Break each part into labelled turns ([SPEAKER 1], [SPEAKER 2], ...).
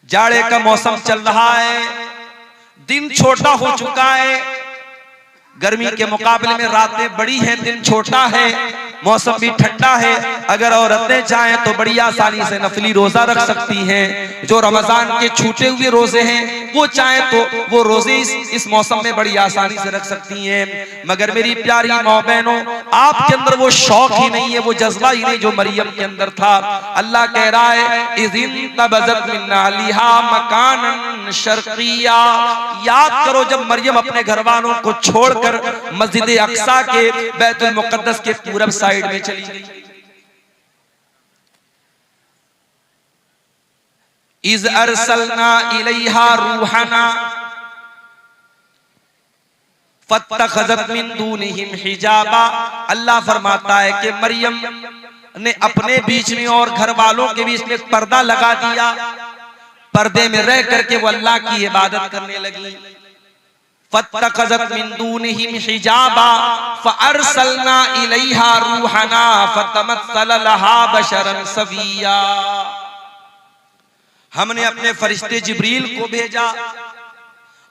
[SPEAKER 1] जाड़े का मौसम चल रहा है, दिन छोटा हो चुका है। गर्मी के मुकाबले में रातें बड़ी हैं, दिन छोटा है, मौसम भी ठंडा है। अगर औरतें चाहें तो बड़ी आसानी से नफली रोजा रख सकती हैं। जो रमजान के छूटे हुए रोजे हैं वो चाहें तो वो रोजे इस मौसम में बड़ी आसानी से रख सकती हैं। मगर मेरी प्यारी माँ बहनों, आपके अंदर वो शौक ही नहीं है, वो जज्बा ही नहीं जो मरियम के अंदर था। अल्लाह कह रहा है इज़िन तबज़त मिन अहलिहा मकानन शर्क़िया, याद करो जब मरियम अपने घर वालों को छोड़कर मस्जिद अक्सा के बैतुल मुक़द्दस के पूरब साइड में चली गई। इज़ अरसलना इलैहा रूहना फत्तखज़त मिन दूनिहिम हिजाबा। अल्लाह फरमाता है कि मरियम ने अपने बीच में और घर वालों के बीच में पर्दा लगा दिया, पर्दे में रह करके वो अल्लाह की इबादत करने लगी। फत्तखज़त मिन दूनिहिम हिजाबा फअरसलना इलैहा रूहना फतमस्सल लहा बशरन सविया। हमने अपने फरिश्ते जिब्रील को भेजा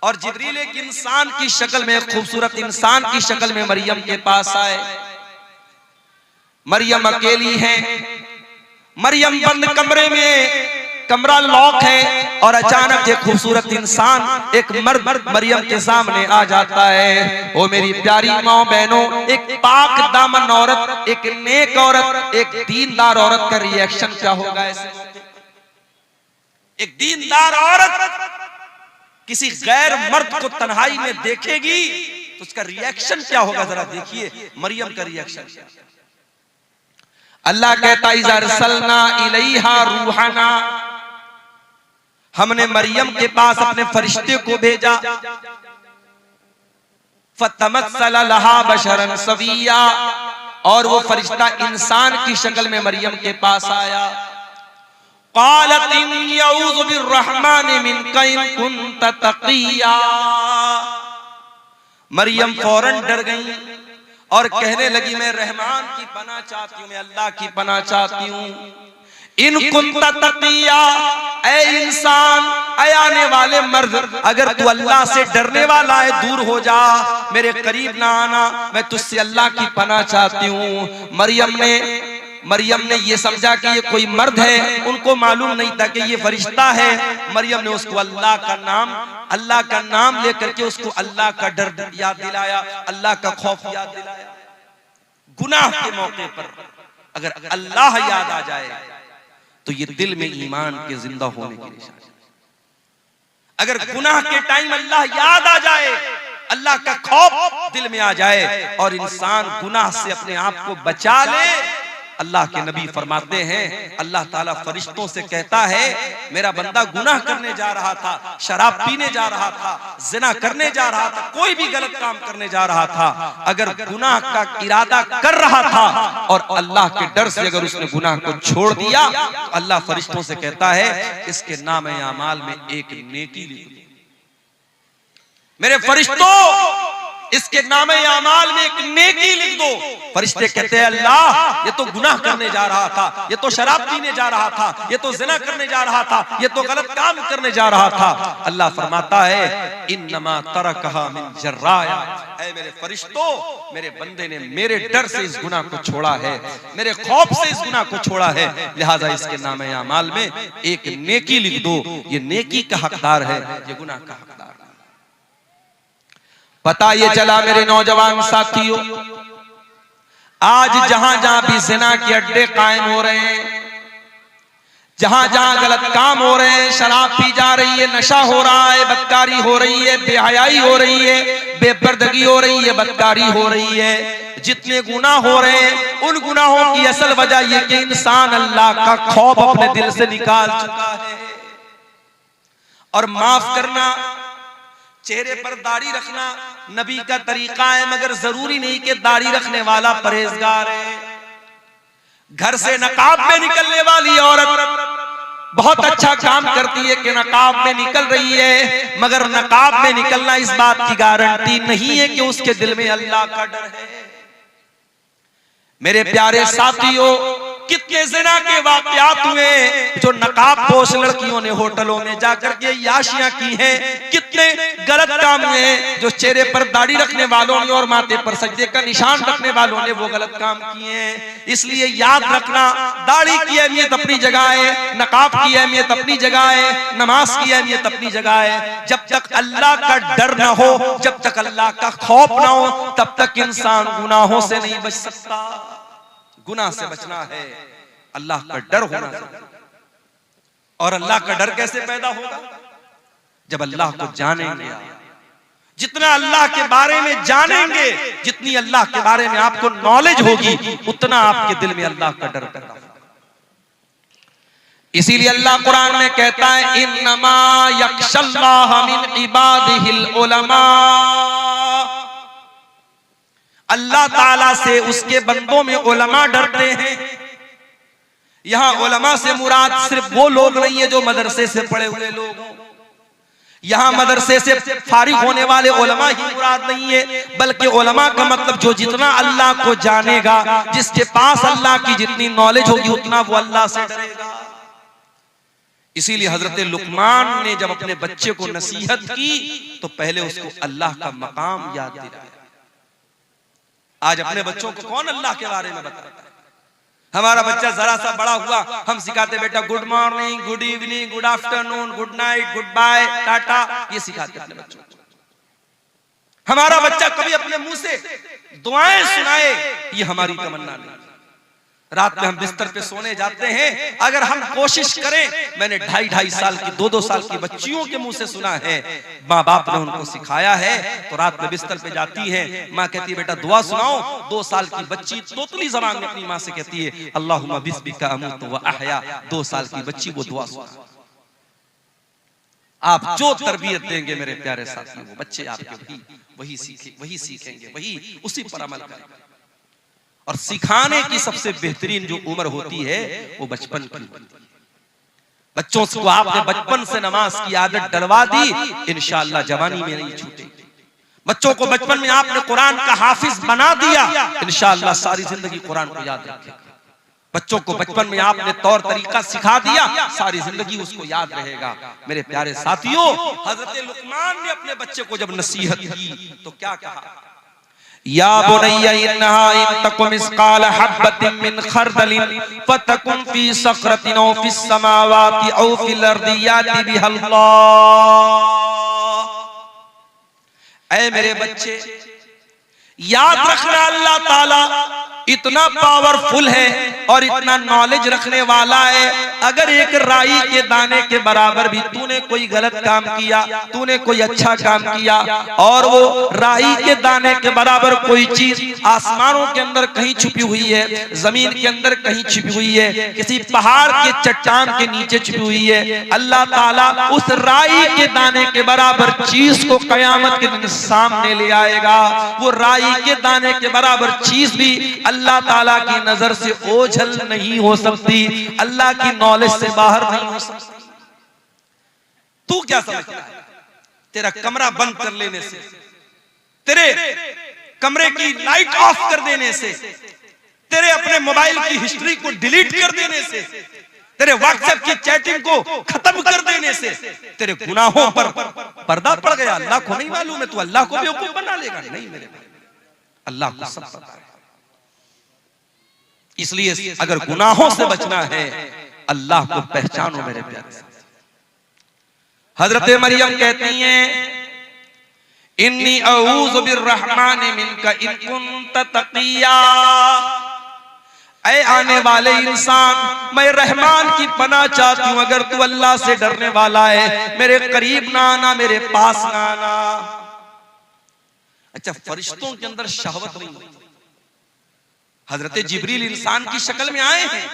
[SPEAKER 1] और जिब्रील एक इंसान की शक्ल में, खूबसूरत इंसान की शक्ल में मरियम के पास आए। मरियम अकेली है, मरियम बंद कमरे में, कमरा लॉक है और अचानक एक खूबसूरत इंसान, एक मर्द मरियम के सामने आ जाता है। ओ मेरी प्यारी माँ बहनों, एक पाक दामन औरत, एक नेक औरत, एक दीनदार औरत का रिएक्शन क्या होगा ऐसे? एक दीनदार औरत किसी गैर मर्द को तन्हाई में देखेगी तो उसका रिएक्शन क्या होगा, जरा देखिए मरियम का रिएक्शन। अल्लाह कहता इज़ अरसलना इलैहा रूहना, हमने मरियम के पास अपने फरिश्ते को भेजा। फतमस्सल लहा बशरन सविया, और वो फरिश्ता इंसान की शक्ल में मरियम के पास आया। क़ालत इन्नी अऊज़ु बिर्रहमानि मिनका इन कुन्त तक़िया। मरियम फौरन डर गई और कहने लगी मैं रहमान की पनाह चाहती हूँ, मैं अल्लाह की पनाह चाहती हूँ। इन कुन्त तक़िया, ऐ इंसान, ऐ आने वाले मर्द, अगर तू अल्लाह से डरने वाला है दूर हो जा, मेरे करीब ना आना, मैं तुझसे अल्लाह की पनाह चाहती हूँ। मरियम ने ये समझा कि ये कोई मर्द है, उनको मालूम नहीं था कि ये फरिश्ता है। मरियम ने उसको अल्लाह का नाम लेकर के उसको अल्लाह का डर याद दिलाया, अल्लाह का खौफ याद दिलाया। गुनाह के मौके पर अगर अल्लाह याद आ जाए तो ये दिल में ईमान के जिंदा होने की निशानी। अगर गुनाह के टाइम अल्लाह याद आ जाए, अल्लाह का खौफ दिल में आ जाए और इंसान गुनाह से अपने आप को बचा ले, अल्लाह के नबी फरमाते हैं अल्लाह ताला फरिश्तों से कहता है मेरा बंदा गुनाह करने जा रहा था, शराब पीने जा रहा था, जिना करने जा रहा था, कोई भी गलत काम करने जा रहा था, अगर गुनाह का इरादा कर रहा था और अल्लाह के डर से अगर उसने गुनाह को छोड़ दिया, अल्लाह फरिश्तों से कहता है इसके नामे आमाल में एक नेकी लिख दो। मेरे फरिश्तों, इसके नामे आमाल में एक नेकी लिख दो। फरिश्ते कहते हैं अल्लाह ये तो गुनाह करने जा रहा था, ये तो शराब पीने जा रहा था, ये तो जिना करने जा रहा था, ये तो गलत काम करने जा रहा था। अल्लाह फरमाता है इन्नमा तरकहा मिन जर्राया, ऐ मेरे फरिश्तों, मेरे बंदे ने मेरे डर से इस गुनाह को छोड़ा है, मेरे खौफ से इस गुनाह को छोड़ा है, लिहाजा इसके नामे आमाल में एक नेकी लिख दो। ये नेकी का हकदार है, ये गुनाह का हकदार। पता ये चला मेरे नौजवान साथियों, आज जहां जहां भी जिना के अड्डे कायम हो रहे हैं, जहां जहां गलत काम हो रहे हैं, शराब पी जा रही है, नशा हो रहा है, बदकारी हो रही है, बेहयाई हो रही है, बेपर्दगी हो रही है, बदकारी हो रही है, जितने गुनाह हो रहे हैं उन गुनाहों की असल वजह यह कि इंसान अल्लाह का खौफ अपने दिल से निकाल चुका है। और माफ करना, चेहरे पर दाढ़ी रखना नबी का तरीका है, मगर जरूरी नहीं कि दाढ़ी रखने वाला परहेजगार है। घर से नकाब में निकलने वाली औरत बहुत अच्छा काम करती है कि नकाब में निकल रही है, मगर नकाब में निकलना इस बात की गारंटी नहीं है कि उसके दिल में अल्लाह का डर है। मेरे प्यारे साथियों, कितने ज़िना के वाक़यात हुए जो नकाब पोश लड़कियों ने होटलों में जाकर के याशियां की हैं। कितने गलत काम हुए जो चेहरे पर दाढ़ी रखने वालों ने और माथे पर सजदे का निशान रखने वालों ने वो गलत काम किए हैं। इसलिए याद रखना, दाढ़ी की अहमियत अपनी जगह है, नकाब की अहमियत अपनी जगह है, नमाज की अहमियत अपनी जगह है। जब तक अल्लाह का डर ना हो, जब तक अल्लाह का खौफ ना हो, तब तक इंसान गुनाहों से नहीं बच सकता। गुनाह से बचना है, अल्लाह का डर होना चाहिए। और अल्लाह का डर कैसे पैदा होगा? जब अल्लाह को जानेंगे। जितना अल्लाह के बारे में जानेंगे, जितनी अल्लाह के बारे में आपको नॉलेज होगी, उतना आपके दिल में अल्लाह का डर पैदा होगा। इसीलिए अल्लाह कुरान में कहता है, इन्नमा यख्शल्लाह मिन इबादिहिल उलमा। अल्लाह ताला से उसके बंदों में उलमा डरते हैं। यहां उलमा से मुराद सिर्फ वो लोग नहीं है जो मदरसे से पढ़े हुए लोग हों। यहां मदरसे से फारिग होने वाले उलमा ही मुराद नहीं है, बल्कि उलमा का मतलब जो जितना अल्लाह को जानेगा, जिसके पास अल्लाह की जितनी नॉलेज होगी, उतना वो अल्लाह से डरेगा। इसीलिए हजरत लुकमान ने जब अपने बच्चे को नसीहत की तो पहले उसको अल्लाह का मकाम याद दिलाया। आज अपने बच्चों को कौन अल्लाह के बारे में बताता है? हमारा बच्चा जरा सा बड़ा हुआ, हम सिखाते बेटा good morning, good evening, good afternoon, good night, goodbye, ta-ta, ये सिखाते अपने बच्चों को। हमारा बच्चा कभी अपने मुंह से दुआएं सुनाए, ये हमारी तमन्ना नहीं। रात में हम बिस्तर पे सोने जाते हैं, अगर हम कोशिश करें, मैंने 2.5 साल की 2-2 साल की बच्चियों के मुंह से सुना है, माँ बाप ने उनको सिखाया है, तो रात में बिस्तर पे जाती है, माँ कहती है बेटा दुआ सुनाओ। 2 साल की बच्ची तोतली ज़बान में अपनी माँ से कहती है अल्लाहुम्मा बिस्मिका अमूतु व अहया। 2 साल की बच्ची वो दुआ सुना। आप जो तरबियत देंगे मेरे प्यारे साथियों, वो बच्चे आपके वही सीखेंगे, वही उसी पर अमल करेंगे। और सिखाने की सबसे बेहतरीन जो उम्र होती है वो बचपन की। बच्चों को आपने बचपन से नमाज की आदत डलवा दी, इंशाअल्लाह जवानी में नहीं छूटेगी। बच्चों को बचपन में आपने कुरान का हाफिज बना दिया, इंशाअल्लाह सारी जिंदगी कुरान को याद रखेगा। बच्चों को बचपन में आपने तौर तरीका सिखा दिया, सारी जिंदगी उसको याद रहेगा। मेरे प्यारे साथियों, हजरत लुकमान ने अपने बच्चे को जब नसीहत की तो क्या कहा? या बुनय्या इन्नहा इन तकुम मिस्काल हब्बतिन मिन खरदलिन फतकुन फी सखरतिन औ फिस समावाति औ फिल अर्दि याति बिहल्लाह। ऐ मेरे बच्चे, याद रखना अल्लाह ताला इतना पावरफुल है और इतना नॉलेज रखने वाला है। अगर एक राई के दाने के बराबर भी तूने कोई गलत काम किया, तूने कोई अच्छा काम किया, और वो राई के दाने के बराबर कोई चीज आसमानों के अंदर कहीं छुपी हुई है, जमीन के अंदर कहीं छुपी हुई है, किसी पहाड़ के चट्टान के नीचे छुपी हुई है, अल्लाह ताला उस राई के दाने के बराबर चीज को कयामत के दिन सामने ले आएगा। वो राई के दाने के बराबर चीज भी अल्लाह ताला की नजर से ओझल नहीं हो सकती, अल्लाह की नॉलेज से बाहर नहीं हो सकती। तू क्या समझता है? तेरा कमरा बंद कर लेने से, तेरे कमरे की लाइट ऑफ कर देने से, तेरे अपने मोबाइल की हिस्ट्री को डिलीट कर देने से, तेरे व्हाट्सएप की चैटिंग को खत्म कर देने से तेरे गुनाहों पर पर्दा पड़ गया? अल्लाह को नहीं मालूम है, तू अल्लाह को बेवकूफ बना लेगा? नहीं मेरे भाई, अल्लाह को सब पता है। इसलिए अगर गुनाहों से बचना है, अल्लाह को पहचानो मेरे प्यारे। हजरत मरियम कहती हैं इन्नी अऊज़ु बिर्रहमानि मिनका इन कुन्त तक़िया। ऐ आने वाले इंसान, मैं रहमान की पनाह चाहती हूं, अगर तू अल्लाह से डरने वाला है, मेरे करीब ना आना, मेरे पास ना आना। अच्छा, फरिश्तों के अंदर शहवत नहीं होती। हजरत जिब्रील इंसान की शक्ल में आए हैं,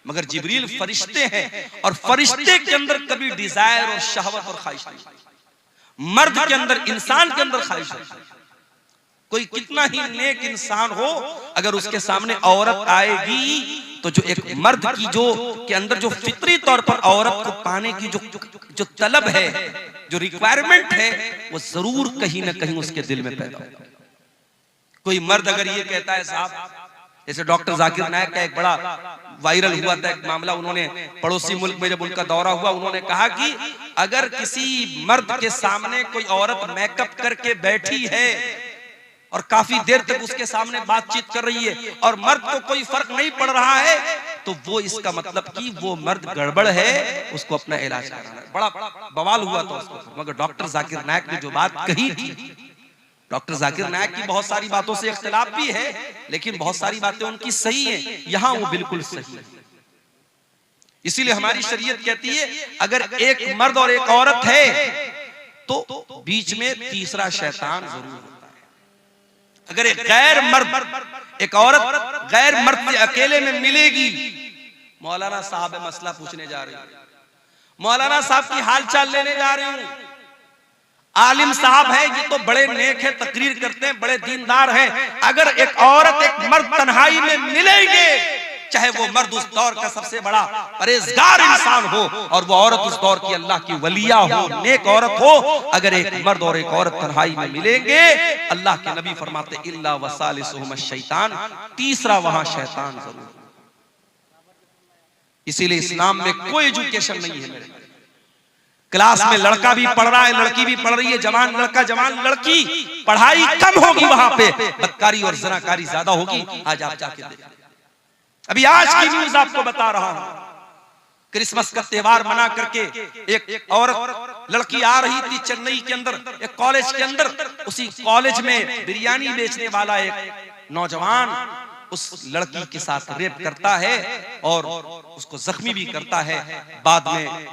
[SPEAKER 1] मगर जिब्रील फरिश्ते हैं, और फरिश्ते के अंदर कभी डिजायर और शहवत और ख्वाहिश नहीं। मर्द के अंदर, इंसान के अंदर ख्वाहिश है। कोई कितना ही नेक इंसान हो, अगर उसके सामने औरत आएगी तो जो एक मर्द की जो के अंदर जो फितरी तौर पर औरत को पाने की जो तलब है, जो रिक्वायरमेंट है, वो जरूर कहीं ना कहीं उसके दिल में पैदा होगा। कोई मर्द अगर ये कहता है साहब जैसे डॉक्टर जाकिर नायक का एक बड़ा वायरल हुआ था एक मामला, उन्होंने पड़ोसी मुल्क में जब उनका दौरा हुआ, उन्होंने कहा कि अगर किसी मर्द के सामने कोई औरत मेकअप करके बैठी है और काफी देर तक उसके सामने बातचीत कर रही है और मर्द को कोई फर्क नहीं पड़ रहा है, तो वो इसका मतलब कि वो मर्द गड़बड़ है, उसको अपना इलाज कराना है। बड़ा बवाल हुआ था उसको। मगर डॉक्टर जाकिर नायक ने जो बात कही थी, डॉक्टर जाकिर नायक की बहुत सारी बातों से इख्तिलाफ भी है, लेकिन बहुत सारी बातें उनकी सही हैं, यहां वो बिल्कुल सही है। इसीलिए हमारी शरीयत कहती है अगर एक मर्द और एक औरत है तो बीच में तीसरा शैतान जरूर होता है। अगर एक गैर मर्द एक औरत गैर मर्द से अकेले में मिलेगी, मौलाना साहब मसला पूछने जा रही हूं, मौलाना साहब की हालचाल लेने जा रही हूं, आलिम साहब है, ये तो बड़े नेक है, तकरीर करते हैं, बड़े दीनदार हैं, अगर एक औरत एक मर्द तन्हाई में मिलेंगे, चाहे वो मर्द उस दौर का सबसे बड़ा परहेजगार इंसान हो और वो औरत उस दौर की अल्लाह की वलिया हो, नेक औरत हो, अगर एक मर्द और एक औरत तन्हाई में मिलेंगे, अल्लाह के नबी फरमाते इल्ला वसालिसुहुम शैतान, तीसरा वहां शैतान जरूर। इसीलिए इस्लाम में कोई एजुकेशन नहीं है मेरे। क्लास में लड़का भी पढ़ रहा है, लड़की भी पढ़ रही है, जवान लड़का जवान लड़की, पढ़ाई कम होगी वहां पे, बदकारी और ज़नाकारी ज्यादा होगी। आज आप जाके देखिए, अभी आज की न्यूज आपको बता रहा हूं, क्रिसमस का त्योहार मना करके एक औरत लड़की आ रही थी चेन्नई के अंदर एक कॉलेज के अंदर, उसी कॉलेज में बिरयानी बेचने वाला एक नौजवान उस लड़की के साथ रेप करता है और उसको जख्मी भी करता है। बाद में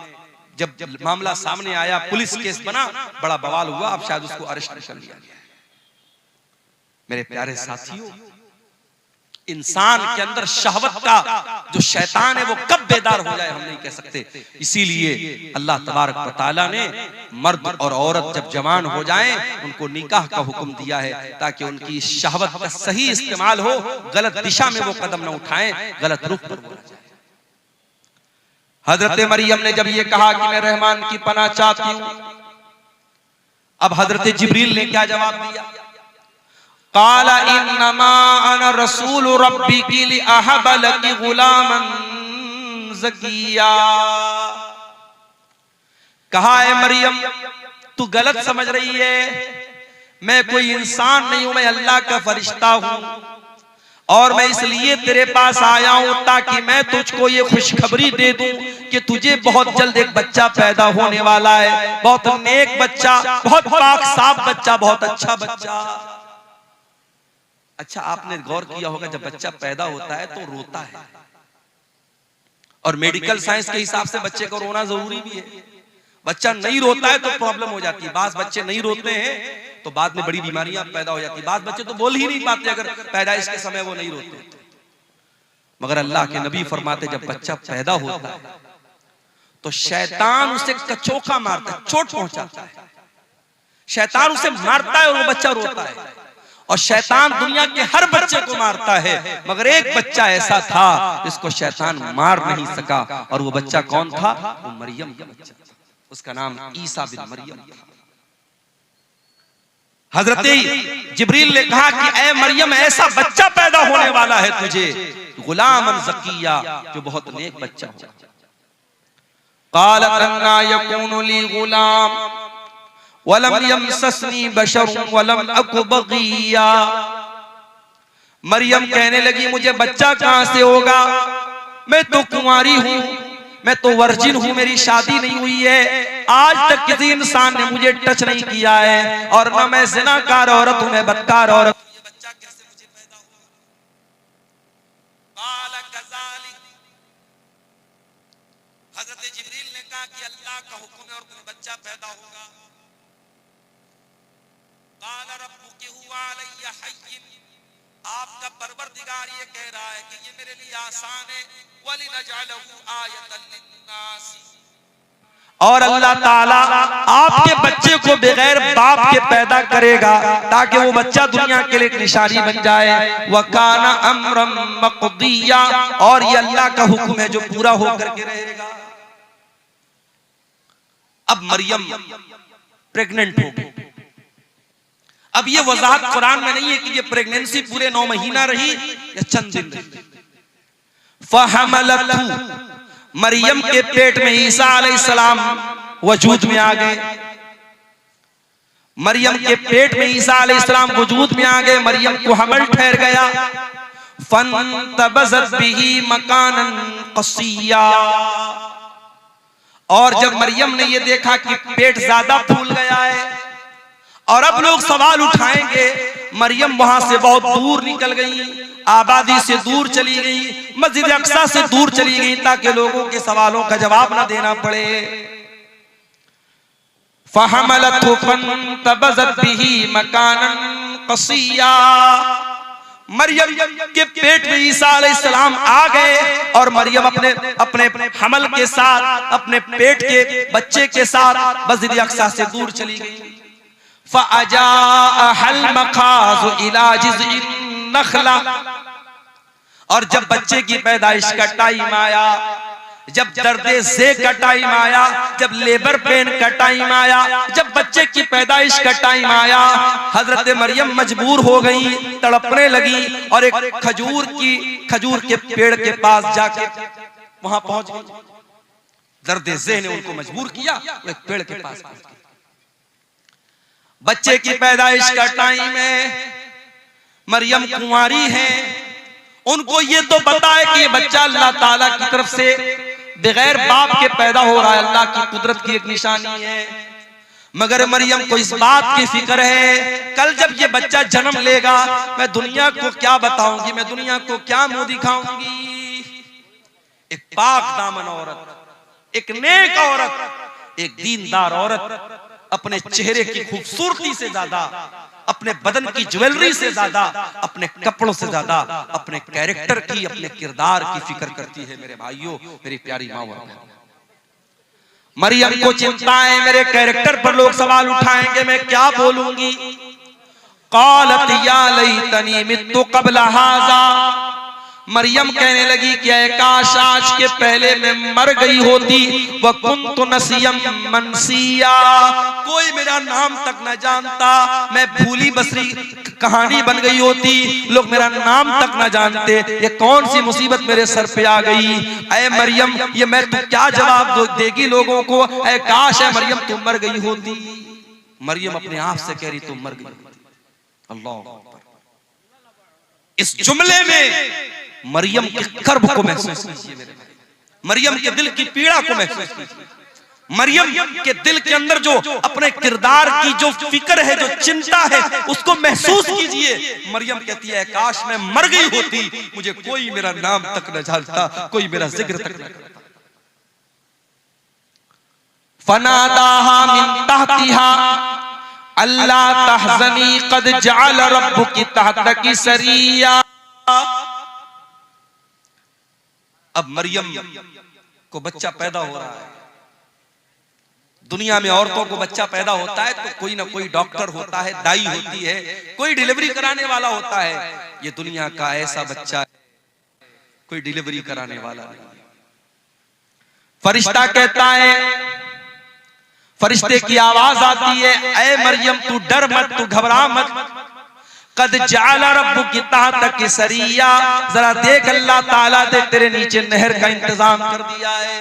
[SPEAKER 1] जब मामला सामने आया, पुलिस केस बना, बड़ा बवाल हुआ, अब शायद उसको अरेस्ट कर लिया गया। मेरे प्यारे साथियों, इंसान के अंदर शहवत का जो शैतान है वो कब बेदार हो जाए हम नहीं कह सकते। इसीलिए अल्लाह तबारक व तआला ने मर्द और औरत जब जवान हो जाएं उनको निकाह का हुक्म दिया है, ताकि उनकी शहवत का सही इस्तेमाल हो, गलत दिशा में वो कदम न उठाएं, गलत रुख पर बोला जाए। हजरत मरियम ने जब ये कहा कि मैं रहमान की पनाह चाहती हूं, अब हजरत जिब्रील ने क्या जवाब दिया? काला इन्नमा अना रसूल रब्बिकी लिअहब लकी गुलामन ज़किया। कहा है मरियम तू गलत समझ रही है, मैं कोई इंसान नहीं हूं, मैं अल्लाह का फरिश्ता हूं और मैं इसलिए तेरे पास आया हूं ताकि मैं तुझको ये खुशखबरी दे दूं कि तुझे बहुत जल्द एक बच्चा पैदा होने वाला है, बहुत नेक बच्चा, बहुत पाक साफ बच्चा, बहुत अच्छा बच्चा। अच्छा, आपने गौर किया होगा जब बच्चा पैदा होता है तो रोता है, और मेडिकल साइंस के हिसाब से बच्चे को रोना जरूरी भी है। बच्चा नहीं रोता है तो प्रॉब्लम हो जाती है, बास बच्चे नहीं रोते हैं तो बाद में बड़ी बीमारियां पैदा हो जाती है, बास बच्चे तो बोल ही नहीं पाते अगर पैदाइश के समय वो नहीं रोते। मगर अल्लाह के नबी फरमाते जब बच्चा पैदा होता है तो शैतान उसे कचोका मारता है, चोट पहुंचाता है, शैतान उसे मारता है और वो बच्चा रोता है। और शैतान दुनिया के हर बच्चे को मारता है, मगर एक बच्चा ऐसा था जिसको शैतान मार नहीं सका, और वो बच्चा कौन था? वो मरियम का बच्चा था, उसका नाम ईसा बिन मरियम था। हजरत जिब्रील ने कहा कि ऐ मरियम ऐसा बच्चा पैदा होने वाला है तुझे, गुलामन ज़किया, जो बहुत नेक बच्चा हो। क़ालत अन्ना यकूनु ली गुलाम वलम यमससनी बशरुन वलम अकु बगिया। मरियम कहने लगी मुझे बच्चा कहां से होगा, मैं तो कुंवारी हूं, मैं तो वर्जिन हूं, मेरी शादी नहीं हुई है, आज तक किसी इंसान ने मुझे टच नहीं किया है, और न मैं ज़िनाकार औरत हूं, मैं बदकार औरत हूं, ये बच्चा कैसे मुझे पैदा होगा? क़ाल कज़ालिक, हज़रत जिब्रील ने कहा कि अल्लाह का हुक्म है और तुम्हें बच्चा पैदा होगा। क़ाल रब्बुकी हुवा अलैया हय्यिन, आपका परवरदिगार ये कह रहा है कि ये मेरे लिए आसान है, वलिनजअलहु आयतन लिन्नास, और अल्लाह ताला आपके बच्चे को बगैर बाप के पैदा करेगा ताकि वो बच्चा दुनिया के लिए एक निशानी बन जाए। वकाना अम्रम मक़दिया, और ये अल्लाह का हुक्म है जो पूरा होकर के रहेगा। अब मरियम प्रेग्नेंट हो गई, अब ये वजाहत कुरान में नहीं है कि ये प्रेगनेंसी पूरे 9 महीना रही या चंद दिन रही। फहमलतहु, मरियम के पेट में ईसा अलैहिस्सलाम वजूद में आ गए। मरियम के पेट में ईसा अलैहिस्सलाम वजूद में आ गए। मरियम को हमल ठहर गया। फंतबज़त बिही मकानन क़सिया, और जब मरियम ने ये देखा कि पेट ज्यादा फूल गया है और अब लोग सवाल उठाएंगे, मरियम वहां से बहुत दूर निकल गई, आबादी से दूर चली गई, मस्जिद अक्सा से दूर चली गई ताकि लोगों के सवालों का जवाब ना देना पड़े। फहमलतहु फंतबज़त बिही मकानन क़सिया, मरियम के पेट में ईसा अलैहिस्सलाम आ गए और मरियम अपने हमल के साथ, अपने पेट के बच्चे के साथ मस्जिद अक्सा से दूर चली गई। फ़अजाअहल मखाज़ु इला जिज़इन नख़ला, और जब बच्चे की पैदाइश का टाइम आया, जब दर्दे ज़े का टाइम आया, जब लेबर पेन का टाइम आया, जब बच्चे की पैदाइश का टाइम आया, हजरत मरियम मजबूर हो गई, तड़पने लगी और एक खजूर के पेड़ के पास जाके वहां पहुंच गई। दर्दे ज़े ने उनको मजबूर किया, एक पेड़ के पास पहुंच गई। बच्चे की पैदाइश का टाइम है, मरियम कुंवारी है, उनको ये तो पता है कि ये बच्चा अल्लाह ताला की तरफ से बगैर बाप के पैदा हो रहा है, अल्लाह की कुदरत की एक निशानी है। मगर मरियम को इस बात की फिक्र है, कल जब ये बच्चा जन्म लेगा मैं दुनिया को क्या बताऊंगी, मैं दुनिया को क्या मुंह दिखाऊंगी। एक पाक दामन औरत, एक नेक औरत, एक दीनदार औरत अपने चेहरे की खूबसूरती से ज्यादा, अपने बदन की ज्वेलरी से ज्यादा, अपने कपड़ों से ज्यादा अपने कैरेक्टर की, अपने किरदार की फिक्र करती है। मेरे भाइयों, मेरी प्यारी माँ, मरियम को चिंता है मेरे कैरेक्टर पर लोग सवाल उठाएंगे, मैं क्या बोलूंगी। क़ालत या लैतनी मित्तु क़ब्ल हाज़ा, मरियम कहने लगी कि काश आज के पहले मैं मर गई होती। व कुन्तु नसियम मनसिया, कोई मेरा नाम तक न जानता, मैं भूली बसरी कहानी बन गई होती, लोग मेरा नाम तक न जानते। ये कौन सी मुसीबत मेरे सर पे आ गई। ऐ मरियम, ये मैं तू क्या जवाब देगी लोगों को। ऐ काश है मरियम तुम मर गई होती। मरियम अपने आप से कह रही तुम मर गई होती। अल्लाह, इस जुमले में मरियम के कर्ब को महसूस कीजिए मेरे भाई, मरियम के दिल की पीड़ा को महसूस कीजिए, मरियम के दिल के अंदर जो अपने किरदार की जो फिक्र है, जो चिंता है, उसको महसूस कीजिए। मरियम कहती है काश मैं मर गई होती, मुझे कोई मेरा नाम तक न जानता, कोई मेरा जिक्र तक न करता। फनादाहा मिन तहतिहा अल्ला तहज़नी क़द जअल रब्बुकी तहतकी सरिया। अब मरियम को बच्चा पैदा हो रहा है। दुनिया में औरतों को बच्चा पैदा होता है तो कोई ना कोई डॉक्टर होता है, दाई होती है, कोई डिलीवरी कराने वाला होता है। ये दुनिया का ऐसा बच्चा है, कोई डिलीवरी कराने वाला नहीं। फरिश्ता कहता है, फरिश्ते की आवाज आती है, ऐ मरियम तू डर मत, तू घबरा मत। कद जअल रब्बुकी तहतकी सरिया, जरा देख अल्लाह ताला ने तेरे नीचे नहर का इंतजाम कर दिया है,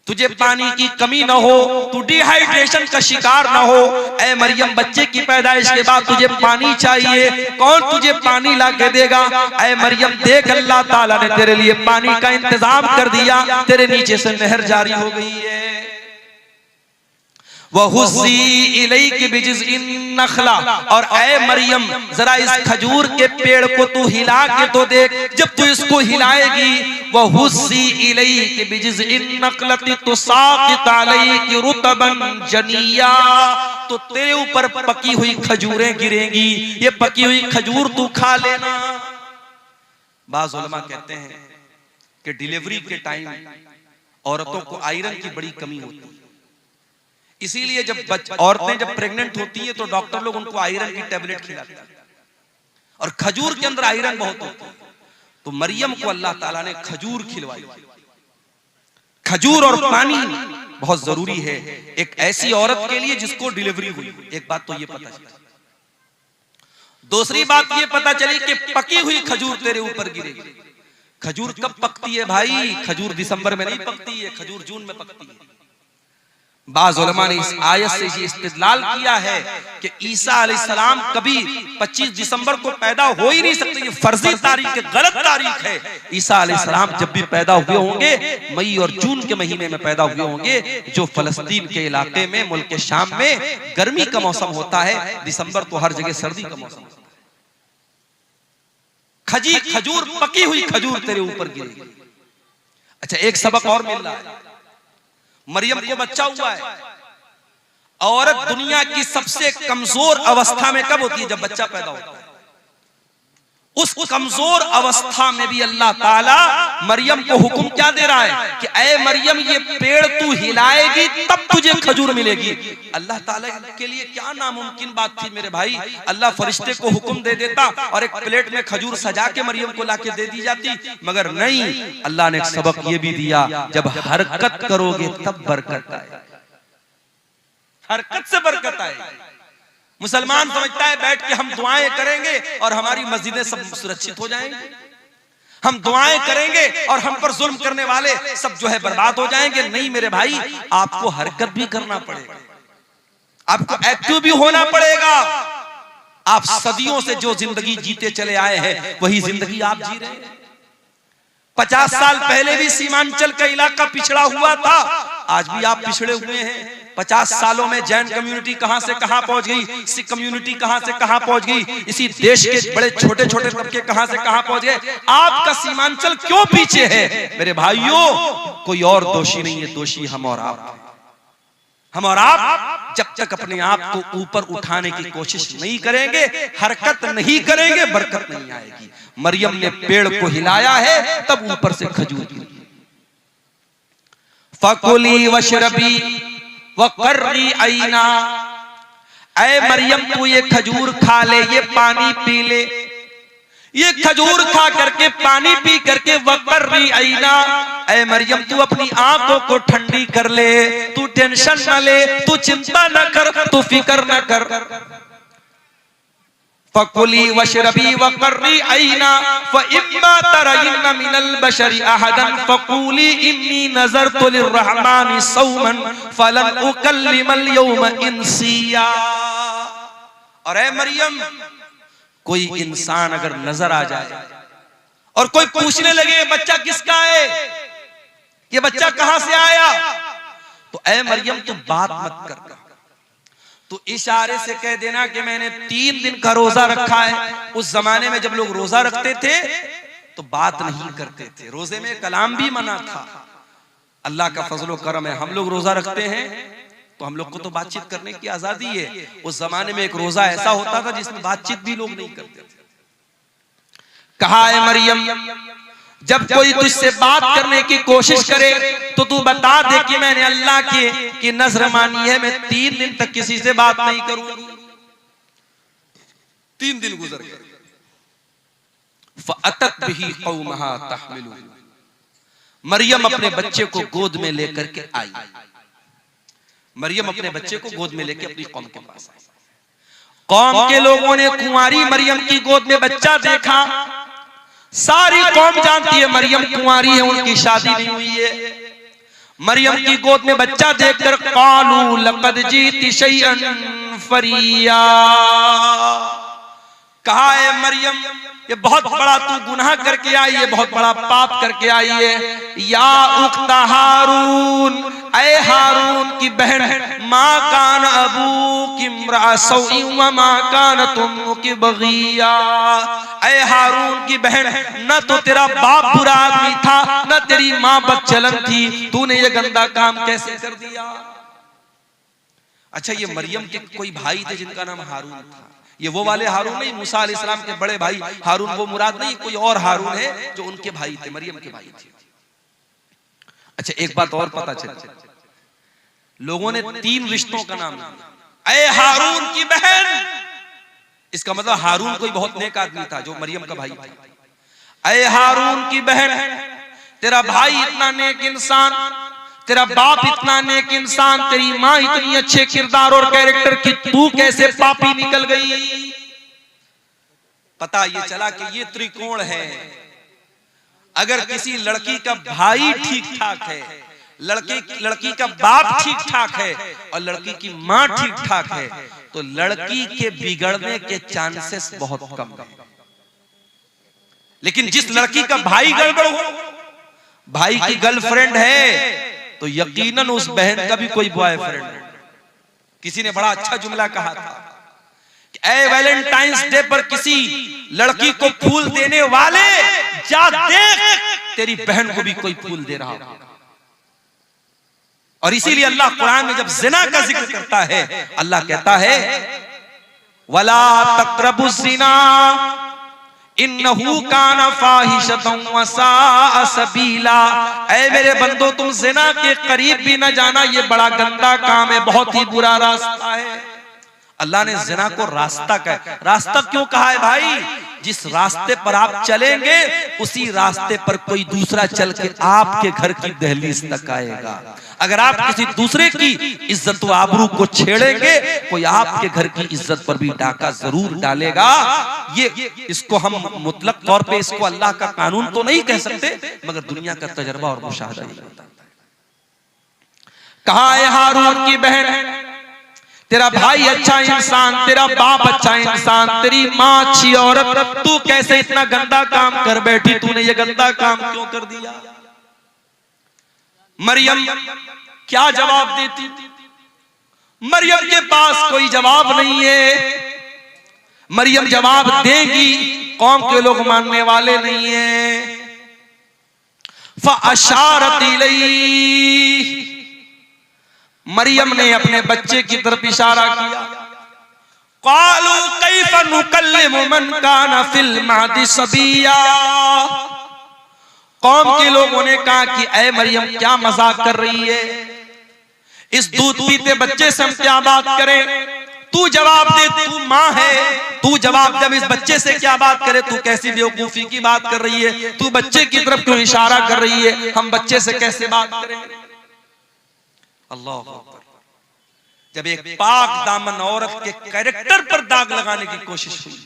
[SPEAKER 1] तुझे पानी की कमी ना हो, तू डिहाइड्रेशन का शिकार ना हो। ऐ मरियम, बच्चे की पैदाइश के बाद तुझे पानी चाहिए, कौन तुझे पानी ला के देगा। ऐ मरियम देख अल्लाह ताला ने तेरे लिए पानी का इंतजाम कर दिया, तेरे नीचे से नहर जारी हो गई है। वहुज़्ज़ी इलैकी बिजिज़इन नख़ला, और ऐ मरियम जरा इस खजूर के पेड़ को तू हिला के तो देख, जब तू इसको हिलाएगी, वहुज़्ज़ी इलैकी बिजिज़इन नख़लति तुसाक़ित अलैकी रुतबन जनिया, तो तेरे ऊपर पकी हुई खजूरें गिरेंगी, ये पकी हुई खजूर तू खा लेना। बाज़ उलमा कहते हैं कि डिलीवरी के टाइम औरतों को आयरन की बड़ी कमी होती है, इसीलिए जब औरतें जब प्रेग्नेंट होती हैं तो डॉक्टर लोग उनको आयरन की टेबलेट खिलाते हैं, और खजूर के अंदर आयरन बहुत होता है। तो मरियम को अल्लाह ताला ने खजूर खिलवाई। खजूर और पानी बहुत जरूरी है एक ऐसी औरत के लिए जिसको डिलीवरी हुई। एक बात तो ये पता चला, दूसरी बात ये पता चली कि पकी हुई खजूर तेरे ऊपर गिरेगी। खजूर कब पकती है भाई? खजूर दिसंबर में नहीं पकती है, खजूर जून में पकती है। बाज़ उलमा ने इस आयत से ये इस्तिदलाल किया है कि ईसा अलैहिस्सलाम कभी 25 दिसंबर को पैदा हो ही नहीं सकते। ये फर्जी तारीख है, गलत तारीख है। ईसा अलैहिस्सलाम जब भी पैदा हुए होंगे मई और जून के महीने में पैदा हुए होंगे, जो फलस्तीन के इलाके में मुल्क के शाम में गर्मी का मौसम होता है, दिसंबर तो हर जगह सर्दी का मौसम होता है। खजूर पकी हुई खजूर तेरे ऊपर गिरेगी। अच्छा, एक सबक और मिल रहा है। मरियम को बच्चा हुआ है। औरत दुनिया की सबसे कमजोर अवस्था में कब होती है? जब बच्चा पैदा होता है। उस कमजोर अवस्था में भी अल्लाह ताला मरियम को हुक्म क्या दे रहा है कि ऐ मरियम, ये पेड़ तू हिलाएगी तब तुझे खजूर मिलेगी। अल्लाह ताला के लिए क्या नामुमकिन बात थी मेरे भाई। अल्लाह फरिश्ते को हुक्म दे देता और एक प्लेट में खजूर सजा के मरियम को लाके दे दी जाती, मगर नहीं। अल्लाह ने एक सबक ये भी दिया, जब हरकत करोगे तब बरकत आए। हरकत से बरकत आए। मुसलमान समझता है बैठ के हम दुआएं करेंगे और हमारी मस्जिदें सब सुरक्षित हो जाएंगी, हम दुआएं करेंगे और हम पर जुल्म करने वाले सब जो है बर्बाद हो जाएंगे। नहीं मेरे भाई, आपको हरकत भी करना पड़ेगा, आपको एक्टिव भी होना पड़ेगा। आप सदियों से जो जिंदगी जीते चले आए हैं वही जिंदगी आप जी रहे हैं। 50 साल पहले भी सीमांचल का इलाका पिछड़ा हुआ था, आज भी आप पिछड़े हुए हैं। 50 सालों में जैन कम्युनिटी कहां से कहां पहुंच गई, सिख कम्युनिटी कहां से कहां पहुंच गई, इसी देश के बड़े छोटे छोटे तबके कहां से कहां पहुंच गए। आपका सीमांचल क्यों पीछे है? मेरे भाइयों, कोई और दोषी नहीं है, दोषी हम और आप। हम और आप जब तक अपने आप को ऊपर उठाने की कोशिश नहीं करेंगे, हरकत नहीं करेंगे, बरकत नहीं आएगी। मरियम ने पेड़ को हिलाया है तब ऊपर से खजूर गिरी। फकुली वशरबी वकर्री आईना, ऐ मरियम तू ये खजूर खा ले, ये पानी पी ले, ये खजूर खा करके पानी पी करके वकर्री आईना, ऐ मरियम तू अपनी आंखों को ठंडी कर ले, तू टेंशन न ले, तू चिंता न कर, तू फिक्र न कर। फकुली वशरबी वकर्री आईना फइम्मा तरयिन्ना मिनल बशरि अहदन फकुली इन्नी नज़रतु लिर्रहमानि सौमन फलन उकल्लिमल यौम इंसिया। और ऐ मरियम, कोई इंसान अगर नजर आ जाए और कोई पूछने लगे बच्चा किसका है, ये बच्चा कहां से आया, तो ऐ मरियम तू बात मत कर, तो इशारे से कह देना कि मैंने 3 दिन का रोजा रखा है। उस जमाने में जब लोग रोजा रखते थे तो बात नहीं करते थे, रोजे में कलाम भी मना था। अल्लाह का फजलो करम है, हम लोग रोजा रखते हैं तो हम लोग को तो बातचीत करने की आजादी है। उस जमाने में एक रोजा ऐसा होता था जिसमें बातचीत भी लोग नहीं करते थे। कहा है मरियम, जब कोई तुझसे बात करने की कोशिश करे तो तू बता दे कि मैंने अल्लाह की नजर मानी है, मैं 3 दिन तक किसी से बात नहीं करूंगी। 3 दिन गुजर गए। फअतत बिही कौमहा तहमिलु, मरियम अपने बच्चे को गोद में लेकर के आई। मरियम अपने बच्चे को गोद में लेकर अपनी कौम के पास आई। कौम के लोगों ने कुंवारी मरियम की गोद में बच्चा देखा। सारी कौम जानती है मरियम कुंवारी है, उनकी शादी नहीं हुई है। मरियम की गोद में बच्चा देखकर कालू लक़द जीती शैअन फरिया, कहा है मरियम ये बहुत बड़ा तू गुनाह करके आई है, बहुत बड़ा पाप करके आई है। या उख्ता हारून, ऐ हारून की बहन, माँ कान अबू की इम्राअ व माँ कान तुम की बगिया, ऐ हारून की बहन, न तो तेरा बाप बुरा आदमी था न तेरी माँ बदचलन थी, तूने ये गंदा काम कैसे कर दिया। अच्छा, ये मरियम के कोई भाई थे जिनका नाम हारून था। ये वो वाले हारून नहीं, मूसा अलैहिस्सलाम के बड़े भाई हारून, वो मुराद नहीं, कोई और हारून है जो उनके भाई थे, मरियम के भाई थे। अच्छा, एक बात और पता चली, लोगों ने 3 रिश्तों का नाम दिया। ऐ हारून की बहन, इसका मतलब हारून कोई बहुत नेक आदमी था जो मरियम का भाई था। ऐ हारून की बहन, तेरा भाई इतना नेक इंसान, तेरा बाप इतना नेक इंसान, तेरी माँ इतनी अच्छे किरदार और कैरेक्टर की, तू कैसे पापी निकल गई। पता ये चला कि ये त्रिकोण है। अगर किसी लड़की का भाई ठीक ठाक है, लड़की का बाप ठीक ठाक है और लड़की की माँ ठीक ठाक है, तो लड़की के बिगड़ने के चांसेस बहुत कम है। लेकिन जिस लड़की का भाई गड़बड़ हो, भाई की गर्लफ्रेंड है, तो यकीनन उस बहन का भी कोई बॉयफ्रेंड है। किसी ने बड़ा अच्छा जुमला कहा था कि ए वैलेंटाइंस डे पर किसी लड़की को फूल देने वाले, जा देख तेरी बहन को भी कोई फूल दे रहा है। और इसीलिए अल्लाह कुरान में जब जिना का जिक्र करता है, अल्लाह कहता है वला तक़रबुज़ ज़िना इन्नहु काना फ़ाहिशतन व साअ सबीला। ऐ मेरे बंदो, तुम जिना के करीब भी न जाना, ये बड़ा गंदा काम है, बहुत ही बुरा रास्ता है। अल्लाह ने जिना को रास्ता कहा। रास्ता क्यों कहा है भाई? जिस रास्ते पर आप चलेंगे उसी रास्ते पर कोई दूसरा चल के आपके घर की दहलीज तक आएगा। अगर आप किसी दूसरे की इज्जत व आबरू को छेड़ेंगे, कोई आपके घर की इज्जत पर भी डाका जरूर डालेगा। ये इसको हम मुतलक तौर पे इसको अल्लाह का कानून तो नहीं कह सकते, मगर दुनिया का तजर्बा और मुशाहदा ही बताता है। कहा है हारून की बहन, तेरा भाई अच्छा इंसान, तेरा बाप अच्छा इंसान, तेरी माँ अच्छी औरत, तू कैसे इतना गंदा काम कर बैठी? तूने ये गंदा काम क्यों कर दिया? मरियम क्या जवाब देती? मरियम के पास कोई जवाब नहीं है। मरियम जवाब देगी, कौम के लोग मानने वाले नहीं है। फ़अशारत इलैहि, मरियम ने अपने बच्चे की तरफ इशारा किया। क़ालू कैफ़ नुकल्लिमु मन काना फ़िल महदी सबिया। कौम के लोगों ने कहा कि ऐ मरियम, क्या मजाक कर रही है? इस दूध पीते बच्चे से हम क्या बात करें? तू जवाब दे, तू माँ है, तू जवाब दे, इस बच्चे से क्या बात करे? तू कैसी बेवकूफी की बात कर रही है? तू बच्चे की तरफ क्यों इशारा कर रही है? हम बच्चे से कैसे बात करें? अल्लाह अकबर। जब एक पाक दामन औरत के कैरेक्टर पर दाग लगाने की कोशिश हुई,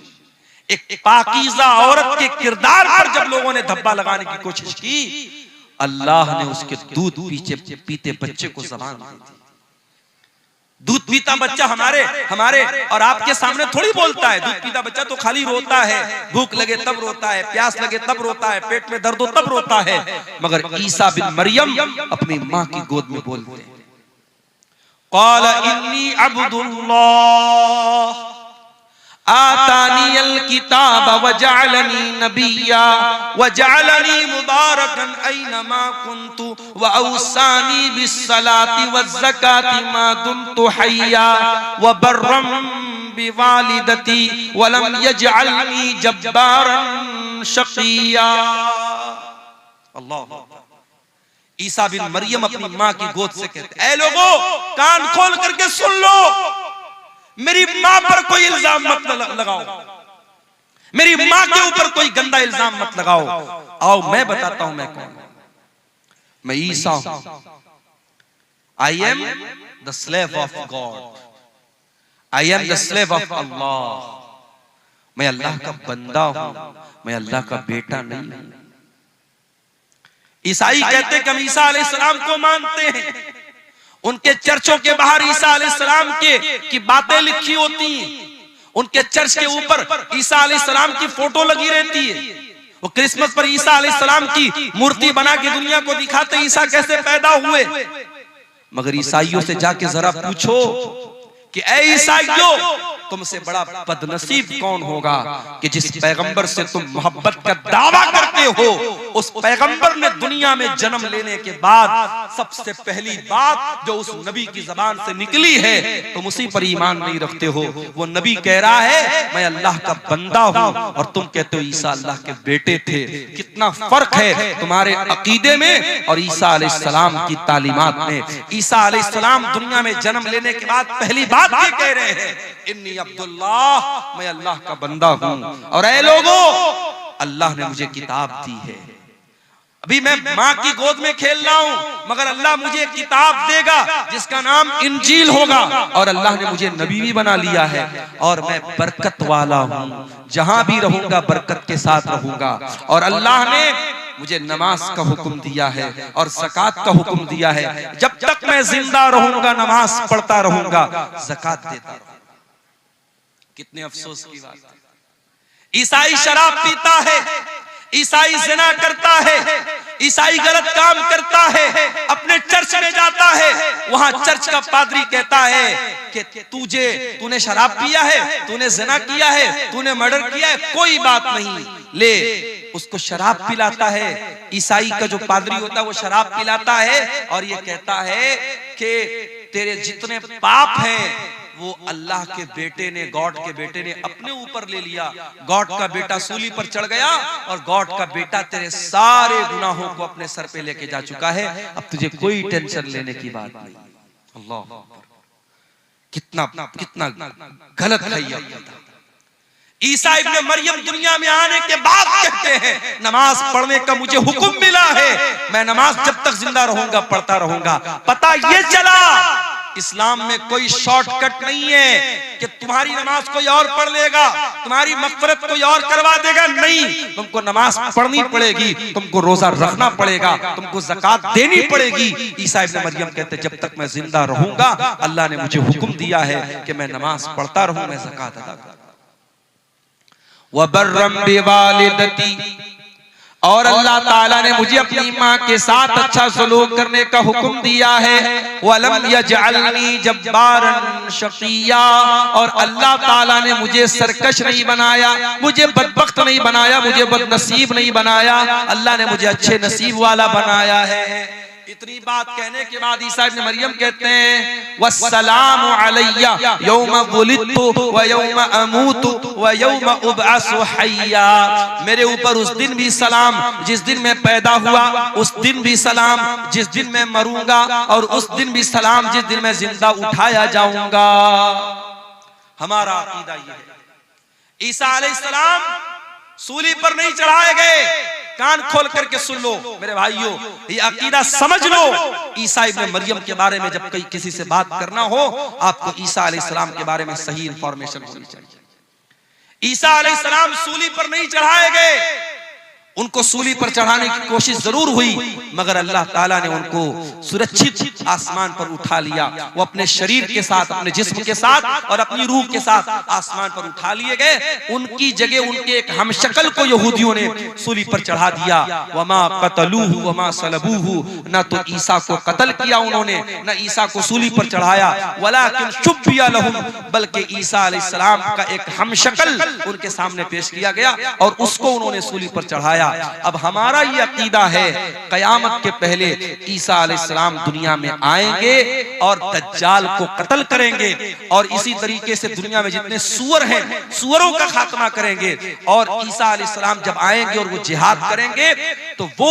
[SPEAKER 1] एक पाकीज़ा औरत के किरदार पर जब लोगों ने धब्बा लगाने की कोशिश की, अल्लाह ने उसके दूध पीते बच्चे को ज़बान दे दी। दूध पीता बच्चा हमारे और आपके सामने थोड़ी बोलता है। दूध पीता बच्चा तो खाली रोता है, भूख लगे तब रोता है, प्यास लगे तब रोता है, पेट में दर्द हो तब रोता है। मगर ईसा बिन मरियम अपनी माँ की गोद में बोलते हैं, क़ाल इन्नी अब्दुल्लाह आतानियल किताब वजअलनी नबिय्या वजअलनी मुबारकन ऐनमा कुन्तु वअवसानी बिस्सलाति वज़्ज़काति मा दुम्तु हय्या वबर्रम बिवालिदती वलम यजअलनी जब्बारन शक़िय्या। अल्लाह। ईसा बिन मरियम अपनी माँ की गोद से कहते, ऐ लोगों, कान खोल करके सुन लो, मेरी माँ पर कोई इल्जाम मत लगाओ, मेरी माँ के ऊपर कोई गंदा इल्जाम मत लगाओ। आओ मैं बताता हूं मैं कौन हूं। मैं ईसा हूं। I am the slave of God, I am the slave of Allah. मैं अल्लाह का बंदा हूं, मैं अल्लाह का बेटा नहीं हूं। ईसाई कहते कि हम ईसा अलैहिस्सलाम को मानते हैं। उनके चर्चों के बाहर ईसा अलैहिस्सलाम की बातें लिखी होती हैं। उनके चर्च के ऊपर ईसा अलैहिस्सलाम की फोटो लगी रहती है। वो क्रिसमस पर ईसा अलैहिस्सलाम की मूर्ति बना के दुनिया को दिखाते ईसा कैसे पैदा हुए। मगर ईसाइयों से जाके जरा पूछो कि ऐ ईसाइयों, तुमसे बड़ा बदनसीब कौन होगा कि जिस पैगंबर से तुम मोहब्बत का दावा करते हो, उस पैगंबर ने दुनिया में जन्म लेने के बाद सबसे पहली बात जो उस नबी की जबान से निकली है, तुम उसी पर ईमान नहीं रखते हो। वो नबी कह रहा है मैं अल्लाह का बंदा हूं और तुम कहते हो ईसा अल्लाह के बेटे थे। कितना फर्क है तुम्हारे अकीदे में और ईसा अलैहिस्सलाम की तालीमात में। ईसा अलैहिस्सलाम दुनिया में जन्म लेने के बाद पहली बात ये कह रहे हैं, इन्नी अब्दुल्लाह, मैं अल्लाह का बंदा हूं। और ऐ लोगों, अल्लाह ने मुझे किताब दी है, अभी मैं माँ की गोद में खेल रहा हूँ, मगर अल्लाह मुझे किताब देगा जिसका नाम इंजील होगा, और अल्लाह ने मुझे नबी भी बना लिया है, और मैं बरकत वाला हूँ, जहां भी रहूंगा बरकत के साथ रहूंगा। और अल्लाह ने मुझे नमाज का हुक्म दिया है और ज़कात का हुक्म दिया है, जब तक मैं जिंदा रहूंगा नमाज पढ़ता रहूंगा, ज़कात देता रहूंगा। कितने अफसोस की बात है। ईसाई शराब पीता है, ईसाई जिना करता है, ईसाई गलत काम करता है, अपने चर्च में जाता है, वहां चर्च का पादरी कहता है कि तूने शराब पिया है, तूने जिना किया है, तूने मर्डर किया है, कोई बात नहीं, ले उसको शराब पिलाता है। ईसाई का जो पादरी होता है वो शराब पिलाता है और ये कहता है कि तेरे जितने पाप हैं वो अल्लाह के बेटे ने, गॉड के बेटे ने अपने ऊपर ले लिया। गॉड का बेटा सूली पर चढ़ गया और गॉड का बेटा तेरे सारे गुनाहों को अपने सर पे लेके जा चुका है, अब तुझे कोई टेंशन लेने की बात नहीं। अल्लाह, कितना कितना गलत है ये। ईसा इब्ने मरियम दुनिया में आने के बाद कहते हैं नमाज पढ़ने का मुझे हुक्म मिला है, मैं नमाज जब तक जिंदा रहूंगा पढ़ता रहूंगा। पता ये चला इस्लाम में कोई शॉर्टकट नहीं है कि तुम्हारी नमाज कोई और पढ़ लेगा, तुम्हारी मग़फ़िरत कोई और करवा देगा, नहीं, तुमको नमाज पढ़नी पड़ेगी, तुमको रोजा रखना पड़ेगा, तुमको ज़कात देनी पड़ेगी। ईसा इब्ने मरियम कहते जब तक मैं जिंदा रहूंगा अल्लाह ने मुझे हुक्म दिया है कि मैं नमाज पढ़ता रहूं, मैं ज़कात अदा करूं। वबर्रम बिवालिदती, और अल्लाह ताला ने मुझे अपनी माँ के साथ अच्छा सलूक करने का हुक्म दिया है। वलम यजअलनी जब्बारन शक़िया, और अल्लाह ताला ने मुझे सरकश नहीं बनाया, मुझे बदबख्त नहीं बनाया, मुझे बदनसीब नहीं बनाया, अल्लाह ने मुझे अच्छे नसीब वाला बनाया है। इतनी बात कहने के बाद ईसा इब्ने मरियम कहते हैं वस्सलामु अलैया यौमा वुलिदतु व यौमा अमूतु व यौमा उबअसु हय्या, मेरे ऊपर उस दिन भी सलाम जिस दिन मैं पैदा हुआ, उस दिन भी सलाम जिस दिन मैं मरूंगा, और उस दिन भी सलाम जिस दिन मैं जिंदा उठाया जाऊंगा। हमारा अकीदा ये है। ईसा अलैहिस्सलाम सूली पर नहीं चढ़ाए गए, कान खोल करके सुन लो मेरे भाइयों, ये अकीदा समझ लो। ईसा इब्ने मरियम के बारे में जब कहीं किसी से बात करना हो, आपको ईसा अलैहिस्सलाम के बारे में सही इंफॉर्मेशन होनी चाहिए। ईसा अलैहिस्सलाम सूली पर नहीं चढ़ाए गए, उनको सूली पर चढ़ाने की कोशिश जरूर हुई, मगर अल्लाह ताला ने उनको सुरक्षित आसमान पर उठा लिया। वो अपने शरीर के साथ, अपने जिस्म के साथ और अपनी रूह के साथ आसमान पर उठा लिए गए। उनकी जगह उनके एक हमशक्ल को यहूदियों ने सूली पर चढ़ा दिया। वमा क़तलूहु वमा सलबूहु, न तो ईसा को कत्ल किया उन्होंने, न ईसा को सूली पर चढ़ाया, वलाकिन शुब्बिया लहुम, बल्कि ईसा अलैहिस्सलाम का एक हमशक्ल उनके सामने पेश किया गया और उसको उन्होंने सूली पर चढ़ाया। अब हमारा ये अकीदा है कयामत के पहले ईसा अलैहिस्सलाम दुनिया में आएंगे और दज्जाल को कत्ल करेंगे, और इसी तरीके से दुनिया में जितने सूअर हैं सूअरों का खात्मा करेंगे। और ईसा अलैहिस्सलाम जब आएंगे और वो जिहाद करेंगे तो वो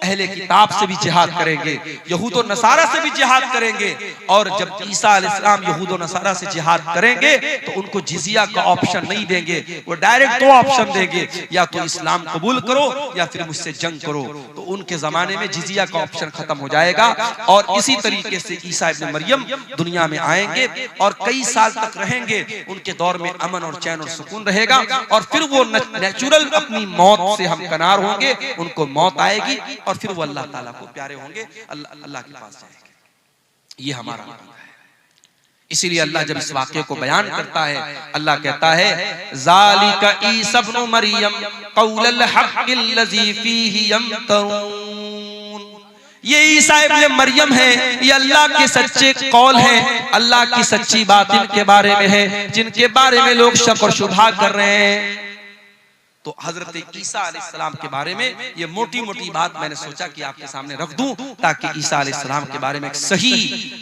[SPEAKER 1] अहले किताब से भी जिहाद करेंगे, यहूद और नसारा से भी जिहाद करेंगे। और जब ईसा अलैहिस्सलाम यहूद और नसारा से जिहाद करेंगे तो उनको जिजिया का ऑप्शन नहीं देंगे, वो डायरेक्ट दो ऑप्शन देंगे, या तो इस्लाम कबूल करो या फिर मुझसे जंग करो। तो उनके जमाने में जिजिया का ऑप्शन खत्म हो जाएगा। और इसी तरीके से ईसा इब्ने मरियम दुनिया में आएंगे और कई साल तक रहेंगे, उनके दौर में अमन और चैन और सुकून रहेगा, और फिर वो नेचुरल अपनी मौत से हमकनार होंगे, उनको मौत आएगी और फिर वो अल्लाह ताला को प्यारे होंगे, अल्लाह के पास जाएंगे। ये हमारा अकीदा है। इसीलिए अल्लाह जब इस वाक़े को बयान करता है, अल्लाह कहता है ज़ालिका ईसा इब्नु मरियम क़ौलुल हक़्क़िल्लज़ी फ़ीही यम्तरून, ये ईसा इब्ने मरियम है, ये अल्लाह के सच्चे कौल हैं, अल्लाह की सच्ची बात इनके बारे में है जिनके बारे में लोग शक और शुबहा कर रहे हैं। तो हजरत ईसा अलैहिस्सलाम के बारे में ये मोटी मोटी बात मैंने सोचा कि आपके सामने रख दूं, ताकि ईसा अलैहिस्सलाम के बारे में एक सही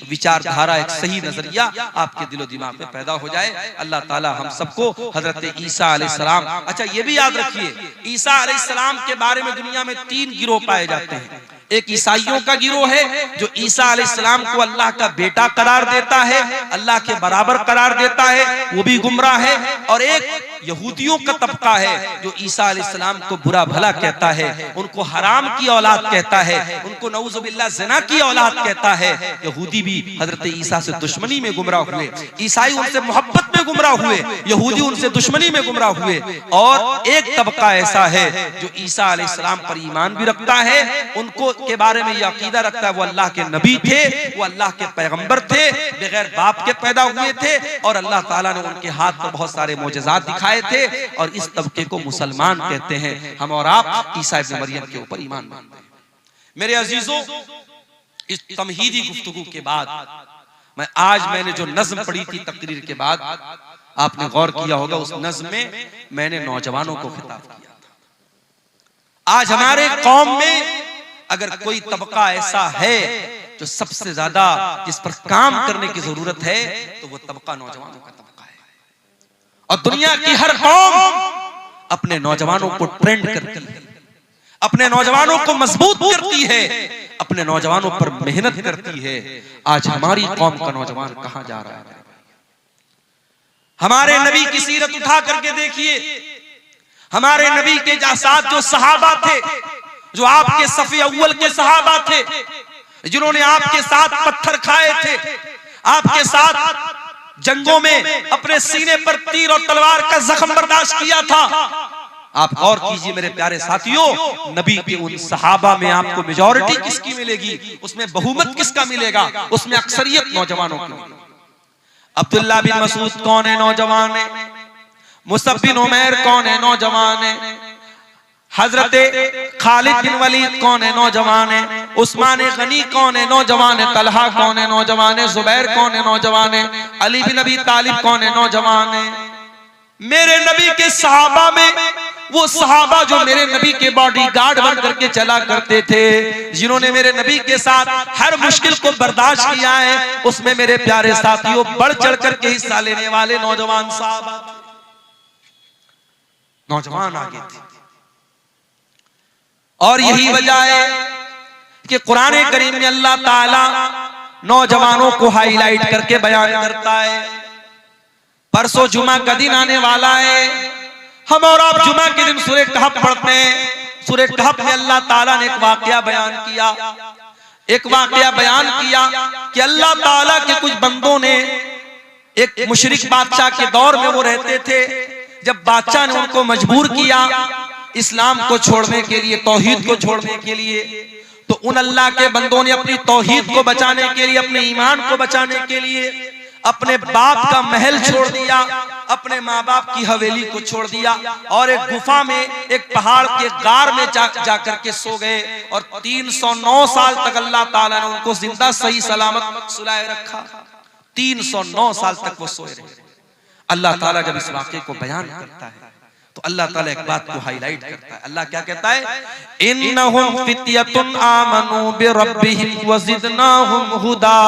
[SPEAKER 1] विचारधारा, एक सही नजरिया आपके दिलो दिमाग में पैदा हो जाए। अल्लाह ताला हम सबको हजरत ईसा अलैहिस्सलाम, अच्छा ये भी याद रखिए ईसा अलैहिस्सलाम के बारे में दुनिया में 3 गिरोह पाए जाते हैं। एक ईसाइयों का गिरोह है जो ईसा अलैहिस्सलाम को अल्लाह का बेटा करार देता है, अल्लाह के बराबर करार देता है, वो भी गुमराह है। और एक यहूदियों का तबका है जो ईसा अलैहिस्सलाम को बुरा भला कहता है, उनको हराम की औलाद कहता है, उनको नऊजुबिल्लाह ज़िना की औलाद कहता है। यहूदी भी हजरत ईसा से दुश्मनी में गुमराह हुए, ईसाई उनसे मोहब्बत में गुमराह हुए, यहूदी उनसे दुश्मनी में गुमराह हुए। और एक तबका ऐसा है जो ईसा अलैहिस्सलाम पर ईमान भी रखता है, उनको के बारे में यह अकीदा रखता है वो अल्लाह के नबी थे, वो अल्लाह के पैगंबर थे, बगैर बाप के पैदा हुए थे और अल्लाह ताला ने उनके हाथ पर बहुत सारे मोजज़ात दिखाए थे। और इस तबके को मुसलमान कहते हैं। हम और आप ईसा इब्न मरियम के ऊपर ईमान मानते हैं। मेरे अजीजों, इस तमहीदी गुफ्तगू के बाद मैंने जो नज़्म पढ़ी थी तकरीर के बाद, आपने गौर किया होगा उस नज़्म में मैंने नौजवानों को खिताब किया था। आज हमारे कौम में अगर कोई तबका ऐसा है जो सबसे ज्यादा जिस पर काम करने की जरूरत है तो वो तबका नौजवानों का तबका है। और दुनिया की हर कौम अपने नौजवानों को ट्रेंड करती है, अपने नौजवानों को मजबूत करती है, अपने नौजवानों पर मेहनत करती है। आज हमारी कौम का नौजवान कहां जा रहा है? हमारे नबी की सीरत उठा करके देखिए, हमारे नबी के साथ जो सहाबा थे, जो आपके सफ़े अव्वल के सहाबा थे, जिन्होंने आपके साथ पत्थर खाए थे, आपके साथ जंगों में अपने सीने पर तीर और तलवार का जख्म बर्दाश्त किया था। आप गौर कीजिए मेरे प्यारे साथियों, नबी के उन सहाबा में आपको मेजॉरिटी किसकी मिलेगी, उसमें बहुमत किसका मिलेगा? उसमें अक्सरियत नौजवानों की मिलेगी। अब्दुल्ला बिन मसूद कौन है? नौजवान है। मुसअब बिन उमैर कौन है? नौजवान है। हजरत खालिद बिन वलीद कौन है? नौजवान है। उस्मान गनी कौन है? नौजवान है। तलहा कौन है? नौजवान है। जुबैर कौन है? नौजवान है। अली बिन अबी तालिब कौन है? नौजवान है। मेरे नबी के सहाबा में वो सहाबा जो मेरे नबी के बॉडीगार्ड बन करके चला करते थे, जिन्होंने मेरे नबी के साथ हर मुश्किल को बर्दाश्त किया है, उसमें मेरे प्यारे साथियों बढ़ चढ़ करके हिस्सा लेने वाले नौजवान सहाबा, नौजवान आगे थे। और यही वजह है कि कुरान करीम में अल्लाह ताला नौजवानों को हाईलाइट करके बयान करता है। परसों जुमा का दिन आने वाला है, हम और आप जुमा के दिन सूरह कहफ पढ़ते हैं। सूरह कहफ में अल्लाह ताला ने एक वाकया बयान किया, कि अल्लाह ताला के कुछ बंदों ने, एक मुशरिक बादशाह के दौर में वो रहते थे, जब बादशाह ने उनको मजबूर किया इस्लाम को छोड़ने के लिए, तौहीद को छोड़ने के लिए, तो उन अल्लाह के बंदों ने अपनी तौहीद को बचाने के लिए, अपने ईमान को बचाने के लिए अपने बाप का महल छोड़ दिया, अपने माँ बाप की हवेली को छोड़ दिया और एक गुफा में, एक पहाड़ के गार में जाकर के सो गए। और 309 साल तक अल्लाह ताला ने उनको जिंदा सही सलामत सुलाए रखा। 309 साल तक वो सोए रहे। अल्लाह ताला जब इस वाक़े को बयान करता है तो अल्लाह ताला एक बात को हाईलाइट करता है। अल्लाह क्या कहता है? इन्नहुम फित्यतुन आमनू बिरब्बिहिम वज़िदनाहुम हुदा।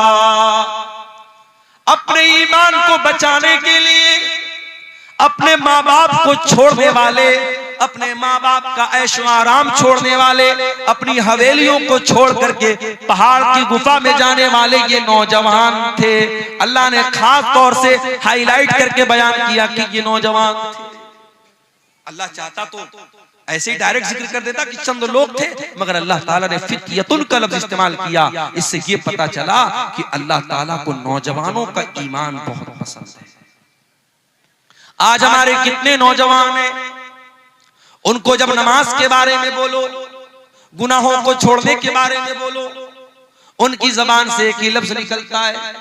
[SPEAKER 1] अपने ईमान को बचाने के लिए अपने माँ बाप को छोड़ने वाले, अपने माँ बाप का ऐशो आराम छोड़ने वाले, अपनी हवेलियों को छोड़ करके पहाड़ की गुफा में जाने वाले ये नौजवान थे। अल्लाह ने खास तौर से हाईलाइट करके बयान किया कि ये नौजवान थे। अल्लाह चाहता तो ऐसे ही डायरेक्ट जिक्र कर देता कि चंद लोग थे, मगर अल्लाह ताला ने फित्यतुन का लफ्ज इस्तेमाल किया। इससे ये पता चला कि अल्लाह ताला को नौजवानों का ईमान बहुत पसंद है। आज हमारे कितने नौजवान हैं, उनको जब नमाज के बारे में बोलो, गुनाहों को छोड़ने के बारे में बोलो, उनकी जबान से एक ही लफ्ज निकलता है,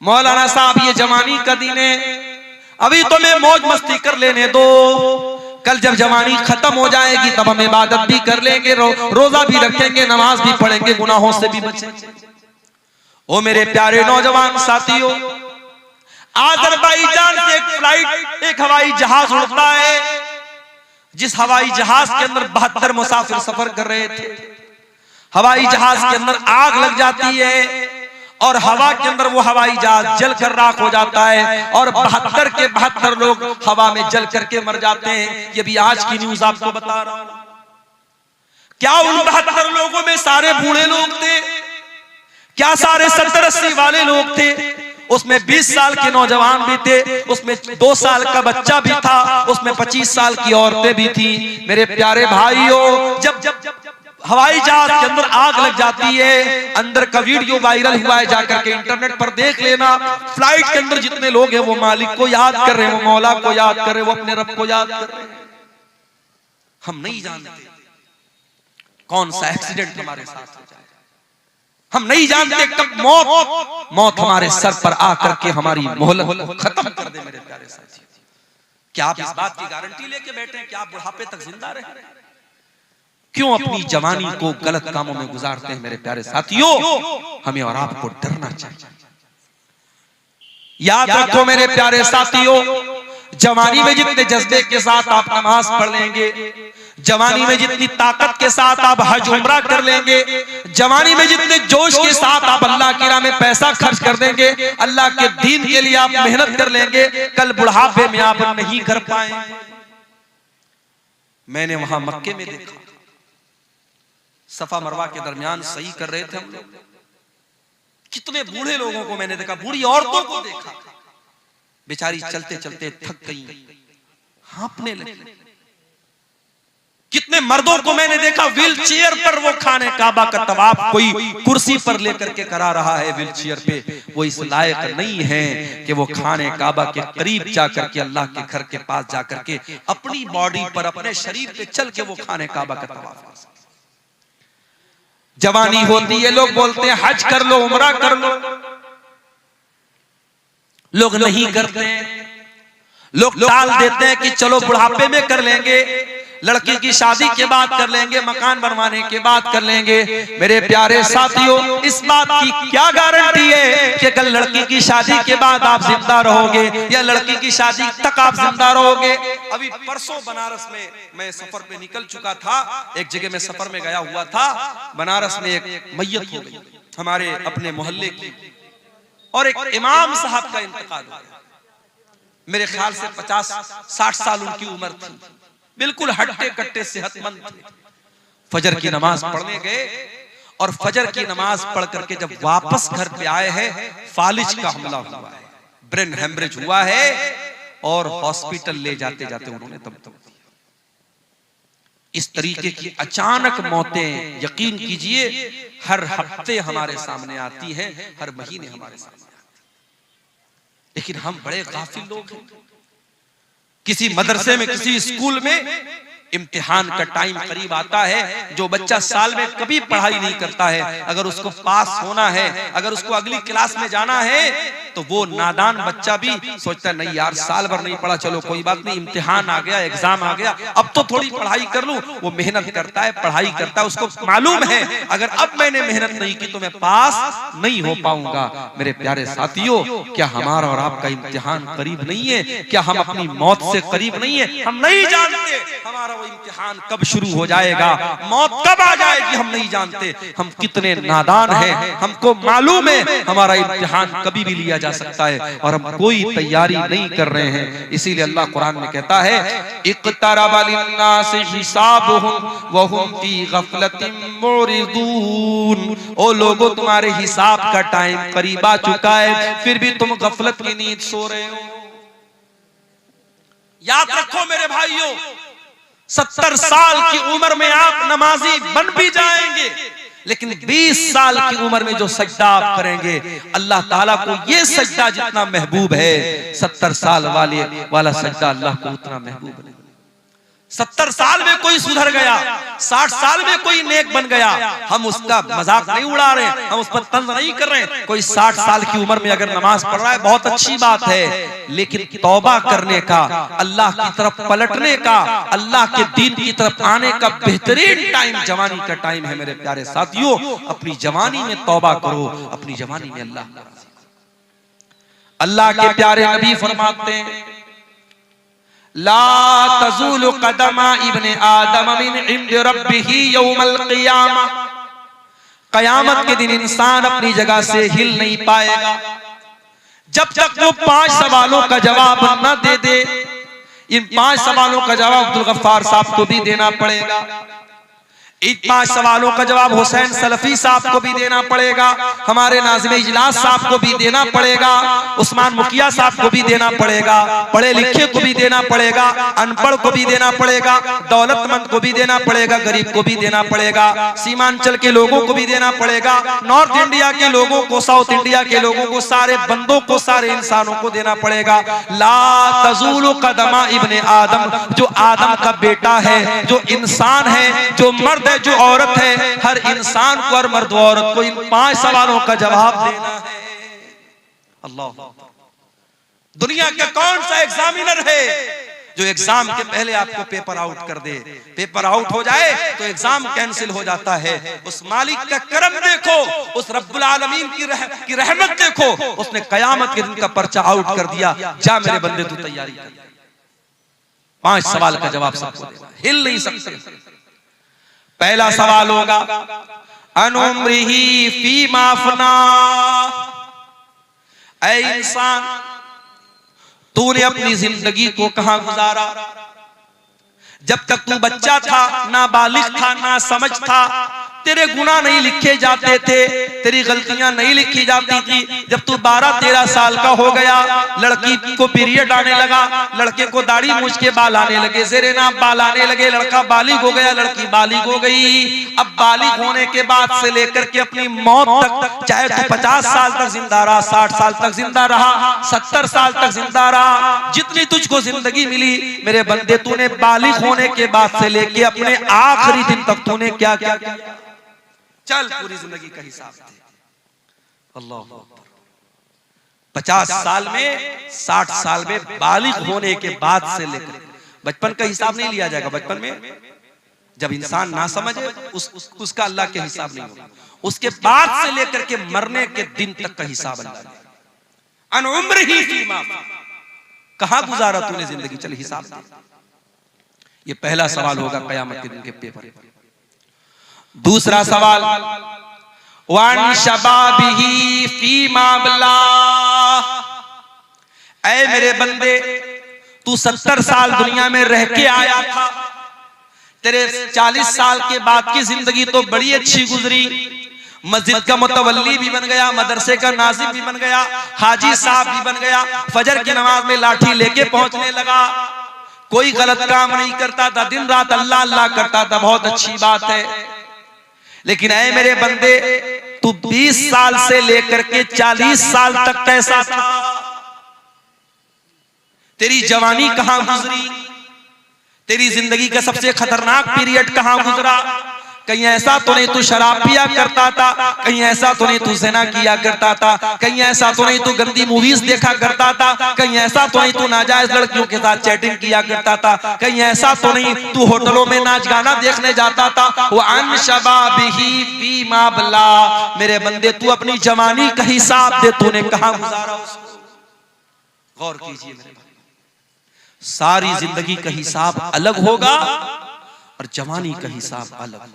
[SPEAKER 1] मौलाना साहब ये जवानी का दिन है, अभी तो मैं मौज मस्ती कर लेने दो, कल जब जवानी खत्म हो जाएगी तब हम इबादत भी कर लेंगे, रोजा भी रखेंगे, नमाज भी पढ़ेंगे, गुनाहों से भी बचेंगे। ओ मेरे प्यारे नौजवान साथियों, अज़रबैजान से एक फ्लाइट, एक हवाई जहाज उड़ता है, जिस हवाई जहाज के अंदर 72 मुसाफिर सफर कर रहे थे। हवाई जहाज के अंदर आग लग जाती है और हवा के अंदर वो हवाई जहाज जल कर राख हो जाता है और 72 के 72 लोग हवा में जल करके मर जाते हैं। ये भी आज की न्यूज आपको बता रहा हूं। क्या उन 72 लोगों में सारे बूढ़े लोग थे? क्या सारे 70-80 वाले लोग थे? उसमें 20 साल के नौजवान भी थे, उसमें 2 साल का बच्चा भी था, उसमें 25 साल की औरतें भी थी। मेरे प्यारे भाइयों, जब हवाई जहाज के अंदर आग लग जाती है, अंदर का वीडियो वायरल हुआ है, जाकर के इंटरनेट पर देख लेना। फ्लाइट के अंदर जितने लोग हैं वो मालिक को याद कर रहे हैं, वो मौला को याद कर रहे हैं, वो अपने रब को याद कर रहे हैं। हम नहीं जानते कौन सा एक्सीडेंट हमारे साथ हो जाए, हम नहीं जानते कब मौत हमारे सर पर आकर के हमारी मोहलत खत्म कर दे। मेरे प्यारे साथी, क्या आप इस बात की गारंटी लेके बैठे हैं कि आप बुढ़ापे तक जिंदा रहे? क्यों अपनी जवानी को गलत कामों में गुजारते हैं? मेरे प्यारे साथियों, हमें और आपको डरना चाहिए। याद रखो मेरे प्यारे साथियों, जवानी में जितने जज्बे के साथ आप नमाज पढ़ लेंगे, जवानी में जितनी ताकत के साथ आप हज उम्रा कर लेंगे, जवानी में जितने जोश के साथ आप अल्लाह की राह में पैसा खर्च कर देंगे, अल्लाह के दीन के लिए आप मेहनत कर लेंगे, कल बुढ़ापे में आप नहीं कर पाएंगे। मैंने वहां मक्के में देखा, सफा मरवा के दरमियान सही कर रहे थे हम लोग, कितने बूढ़े लोगों को मैंने देखा, बूढ़ी औरतों को देखा, बेचारी चलते चलते थक गई, हाँफने लगी। कितने मर्दों को मैंने देखा व्हील चेयर पर वो खाने काबा का तवाफ कोई कुर्सी पर लेकर के करा रहा है व्हील चेयर पे। वो इस लायक नहीं है कि वो खाने काबा के करीब जाकर के अल्लाह के घर के पास जाकर के अपनी बॉडी पर, अपने शरीर पे चल के वो खाने काबा का तवाफ कर सके। जवानी होती है, लोग बोलते हैं हज कर लो, उम्रा कर लो, लोग नहीं करते हैं, लोग टाल देते हैं कि चलो बुढ़ापे में कर लेंगे, लड़की की शादी के बाद कर लेंगे, मकान बनवाने के बाद कर लेंगे। मेरे प्यारे साथियों, इस बात की क्या गारंटी है कि कल लड़की की शादी के बाद आप जिंदा रहोगे या लड़की की शादी तक आप जिंदा रहोगे? अभी परसों बनारस में मैं सफर पे निकल चुका था, एक जगह में सफर में गया हुआ था, बनारस में एक मैयत हो गई हमारे अपने मोहल्ले की, और एक इमाम साहब का इंतकाल हो गया। मेरे ख्याल से 50-60 साल उनकी उम्र थी, बिल्कुल हट्टे कट्टे सेहतमंद थे। फजर की नमाज पढ़ने गए और फजर की नमाज पढ़ करके जब वापस घर पे आए हैं, फालिज का हमला हुआ है, ब्रेन हेमरेज हुआ है और हॉस्पिटल ले जाते जाते उन्होंने दम तोड़ दिया। इस तरीके की अचानक मौतें यकीन कीजिए हर हफ्ते हमारे सामने आती हैं, हर महीने हमारे सामने आती हैं। लेकिन हम बड़े गाफिल लोग हैं। किसी मदरसे में, किसी स्कूल में इम्तिहान का टाइम करीब आता है, जो बच्चा साल में कभी पढ़ाई नहीं करता है, अगर उसको पास होना है, अगर उसको अगली क्लास में जाना है, तो वो नादान बच्चा भी सोचता है नहीं यार साल भर नहीं पढ़ा, चलो कोई बात नहीं, इम्तिहान आ गया, एग्जाम आ गया, अब तो थोड़ी पढ़ाई कर लूं। वो मेहनत करता है, पढ़ाई करता है, उसको मालूम है अगर अब मैंने मेहनत नहीं की तो मैं पास नहीं हो पाऊंगा। मेरे प्यारे साथियों, क्या हमारा और आपका इम्तिहान करीब नहीं है? क्या हम अपनी मौत से करीब नहीं है? हम नहीं जानते हमारा इम्तिहान कब शुरू हो जाएगा, मौत कब आ जाएगी, हम नहीं जानते। हम कितने नादान हैं, हमको मालूम है हमारा इम्तिहान कभी भी लिया जा सकता है और हम कोई तैयारी नहीं कर रहे हैं। इसीलिए अल्लाह कुरान में कहता है इक़्तरबा लिन्नासि हिसाबुहुम व हुम फी गफलतिन मुरिदून। ओ लोगों, तुम्हारे हिसाब का टाइम करीब आ चुका है, फिर भी तुम गफलत की नींद सो रहे हो। याद रखो मेरे भाइयों, 70 साल की उम्र में आप नमाजी बन भी जाएंगे, लेकिन 20 साल की उम्र में जो सजदा आप करेंगे, अल्लाह ताला को ये सजदा जितना महबूब है, 70 साल वाला सजदा अल्लाह को उतना महबूब नहीं। 70 साल में कोई सुधर गया, 60 साल में कोई नेक बन गया, हम उसका मजाक नहीं उड़ा रहे, हम उस पर तंज नहीं कर रहे। कोई 60 साल की उम्र में अगर नमाज पढ़ रहा है बहुत अच्छी बात है, लेकिन तौबा करने का, अल्लाह की तरफ पलटने का, अल्लाह के दीन की तरफ आने का बेहतरीन टाइम जवानी का टाइम है। मेरे प्यारे साथियों, अपनी जवानी में तौबा करो, अपनी जवानी में अल्लाह के प्यारे नबी फरमाते हैं ला तज़ूलु क़दमा इब्ने आदम मिन इंद रब्बिही यौमल क़ियामा। क़यामत के दिन इंसान अपनी जगह से हिल नहीं पाएगा जब तक वो 5 सवालों का जवाब न दे दे। इन 5 सवालों का जवाब अब्दुल गफ्फार साहब को भी देना पड़ेगा। इन 5 सवालों का जवाब हुसैन सलफी साहब को भी देना पड़ेगा, हमारे नाज़िम इजलास साहब को भी देना पड़ेगा, उस्मान मुखिया साहब को भी देना पड़ेगा, पढ़े लिखे को भी देना पड़ेगा, अनपढ़ को भी देना पड़ेगा, दौलतमंद को भी देना पड़ेगा, गरीब को भी देना पड़ेगा, सीमांचल के लोगों को भी देना पड़ेगा, नॉर्थ इंडिया के लोगों को, साउथ इंडिया के लोगों को, सारे बंदों को, सारे इंसानों को देना पड़ेगा। ला तज़ूलु कदमा इब्ने आदम, जो आदम का बेटा है, जो इंसान है, जो मर्द है, जो औरत है, हर इंसान को और मर्द औरत को इन 5 सवालों का जवाब देना है। अल्लाह, दुनिया का कौन सा एग्जामिनर है जो एग्जाम के पहले आपको पेपर आउट कर दे? पेपर आउट हो जाए तो एग्जाम कैंसिल हो जाता है। उस मालिक का करम देखो, उस रब्बुल आलमीन की रहमत देखो, उसने कयामत के दिन का पर्चा आउट कर दिया। जा मेरे बंदे तू तैयारी कर। 5 सवाल का जवाब सबको देना, हिल नहीं सकते। पहला सवाल होगा अनुम्रिही फीमा अफना, ऐ इंसान तूने अपनी जिंदगी को कहां गुजारा? जब तक तू बच्चा था, ना बालिग था, ना समझ था, तेरे गुनाह नहीं लिखे जाते थे, तेरी गलतियां नहीं लिखी जाती थी। जब तू 12-13 साल का हो गया, लड़की को पीरियड आने लगा, लड़के को दाढ़ी मूछ के बाल आने लगे, ज़ेरे नाप बाल आने लगे, लड़का बालिग हो गया, लड़की बालिग हो गई। अब बालिग होने के बाद से लेकर के अपनी मौत तक, चाहे तू 50 साल तक जिंदा रहा, 60 साल तक जिंदा रहा, 70 साल तक जिंदा रहा, जितनी तुझको जिंदगी मिली मेरे बंदे, तूने बालिग होने के बाद से लेके अपने आखिरी दिन तक तूने क्या क्या किया? चल पूरी जिंदगी का हिसाब दे। अल्लाह, 50 साल में, 60 साल में, बालिग होने के बाद से लेकर, बचपन का हिसाब नहीं लिया जाएगा। बचपन में जब इंसान ना समझे उसका अल्लाह के हिसाब नहीं होगा। उसके बाद से लेकर के मरने के दिन तक का हिसाब अल्लाह। अन उम्रिही फीमा, कहां गुजारा तूने जिंदगी, चल हिसाब दे। ये पहला सवाल होगा कयामत के दिन के पेपर। दूसरा सवाल वन शबाबिही फीमा अबला, ऐ मेरे बंदे तू 70 साल दुनिया में रह के आया था, तेरे 40 साल के बाद की जिंदगी तो बड़ी अच्छी गुजरी। मस्जिद का मुतवल्ली भी बन गया, मदरसे का नाजिम भी बन गया, हाजी साहब भी बन गया, फजर की नमाज में लाठी लेके पहुंचने लगा, कोई गलत काम नहीं करता था, दिन रात अल्लाह अल्लाह करता था, बहुत अच्छी बात है। लेकिन ऐ मेरे बंदे तू 20 साल से लेकर के 40 साल तक कैसा था? तेरी जवानी कहां गुजरी? तेरी जिंदगी का सबसे खतरनाक पीरियड कहां गुजरा? कहीं ऐसा तो नहीं तू शराब पिया करता था, कहीं ऐसा तो नहीं तू ज़िना किया करता था, कहीं ऐसा तो नहीं तू गंदी मूवीज देखा करता था, कहीं ऐसा तो नहीं तू नाजायज लड़कियों के साथ चैटिंग किया करता था, कहीं ऐसा तो नहीं तू होटलों में नाच गाना देखने जाता था। वअन शबाबिही फीमा अबला, मेरे बंदे तू अपनी जवानी का हिसाब दे, तूने कहां गुजारा उसको? गौर कीजिए मेरे भाई, सारी जिंदगी का हिसाब अलग होगा और जवानी का हिसाब अलग।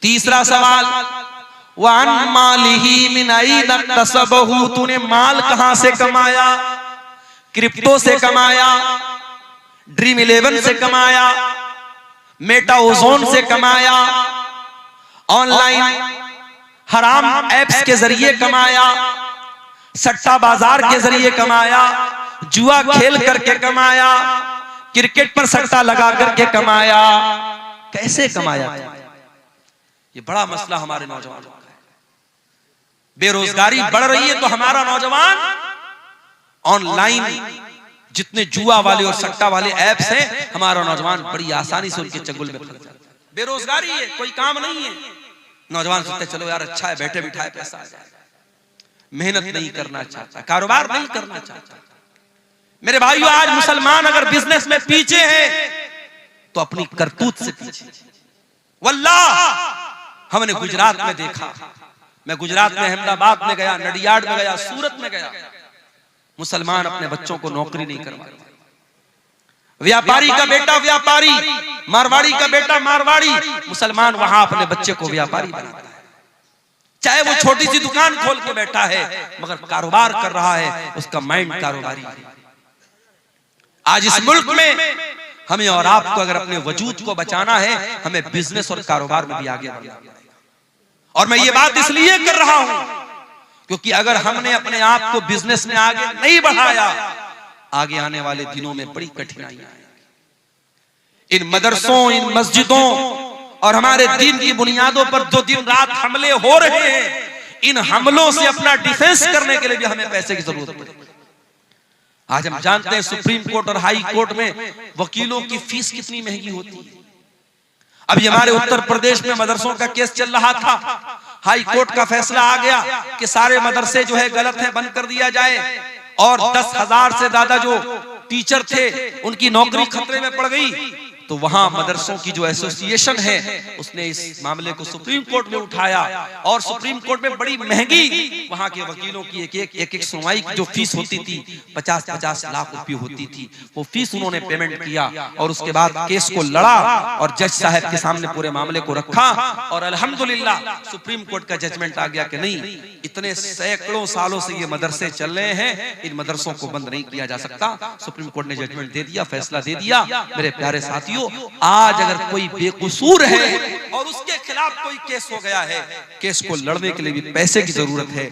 [SPEAKER 1] तीसरा सवाल वअन मालिही मिन ऐन इक्तसबहु, तूने माल कहां से कमाया? क्रिप्टो से कमाया, ड्रीम 11 से कमाया, मेटा ओजोन से कमाया, ऑनलाइन हराम एप्स के जरिए कमाया, सट्टा बाजार के जरिए कमाया, जुआ खेल करके कमाया, क्रिकेट पर सट्टा लगा करके कमाया, कैसे कमाया? ये बड़ा मसला हमारे नौजवानों का है। बेरोजगारी बढ़ रही है तो हमारा नौजवान ऑनलाइन जितने जुआ वाले और सट्टा वाले ऐप्स हैं, हमारा नौजवान बड़ी आसानी से उनके चंगुल में फंस जाता है। बेरोजगारी है, कोई काम नहीं है, नौजवान सोचते चलो यार अच्छा है, बैठे बिठाए पैसा आ जाए, मेहनत नहीं करना चाहता, कारोबार नहीं करना चाहता। मेरे भाइयों, आज मुसलमान अगर बिजनेस में पीछे हैं तो अपनी करतूत से पीछे। वल्लाह हमने गुजरात में देखा, मैं गुजरात में अहमदाबाद में गया, नडियाड में गया, सूरत में गया, मुसलमान अपने बच्चों को नौकरी नहीं करवाते। व्यापारी का बेटा व्यापारी, मारवाड़ी का बेटा मारवाड़ी, मुसलमान वहां अपने बच्चे को व्यापारी बनाता है। चाहे वो छोटी सी दुकान खोल के बैठा है मगर कारोबार कर रहा है, उसका माइंड कारोबारी है। आज इस मुल्क में हमें और आपको अगर अपने वजूद को बचाना है, हमें बिजनेस और कारोबार में भी आगे बढ़ना है। और मैं ये बात इसलिए कर रहा हूं क्योंकि अगर हमने अपने आप को बिजनेस में आगे नहीं बढ़ाया, आगे आने वाले दिनों में बड़ी कठिनाइयां आएंगी। इन मदरसों, इन मस्जिदों और हमारे दीन की बुनियादों पर जो दिन रात हमले हो रहे हैं, इन हमलों से अपना डिफेंस करने के लिए भी हमें पैसे की जरूरत पड़ती है। आज हम जानते हैं सुप्रीम कोर्ट और हाई कोर्ट में वकीलों की फीस कितनी महंगी होती है। अभी हमारे उत्तर प्रदेश में मदरसों का केस चल रहा था, हाई कोर्ट का फैसला आ गया कि सारे मदरसे जो है गलत है, बंद कर दिया जाए, और 10,000 से ज्यादा जो टीचर थे उनकी नौकरी खतरे में पड़ गई। तो वहां मदरसों की जो एसोसिएशन है उसने इस मामले को सुप्रीम कोर्ट में उठाया और सुप्रीम कोर्ट में बड़ी महंगी वहां के वकीलों की एक सुनवाई की जो फीस होती थी 50-50 लाख रुपए होती थी, वो फीस उन्होंने पेमेंट किया और उसके बाद केस को लड़ा और जज साहब के सामने पूरे मामले को रखा और अल्हम्दुलिल्लाह सुप्रीम कोर्ट का जजमेंट आ गया कि नहीं, इतने सैकड़ों सालों से ये मदरसे चल रहे हैं, इन मदरसों को बंद नहीं किया जा सकता। सुप्रीम कोर्ट ने जजमेंट दे दिया, फैसला दे दिया। मेरे प्यारे साथियों, आज अगर कोई बेकसूर है और उसके खिलाफ कोई केस हो गया है, केस को लड़ने के लिए भी पैसे की जरूरत है,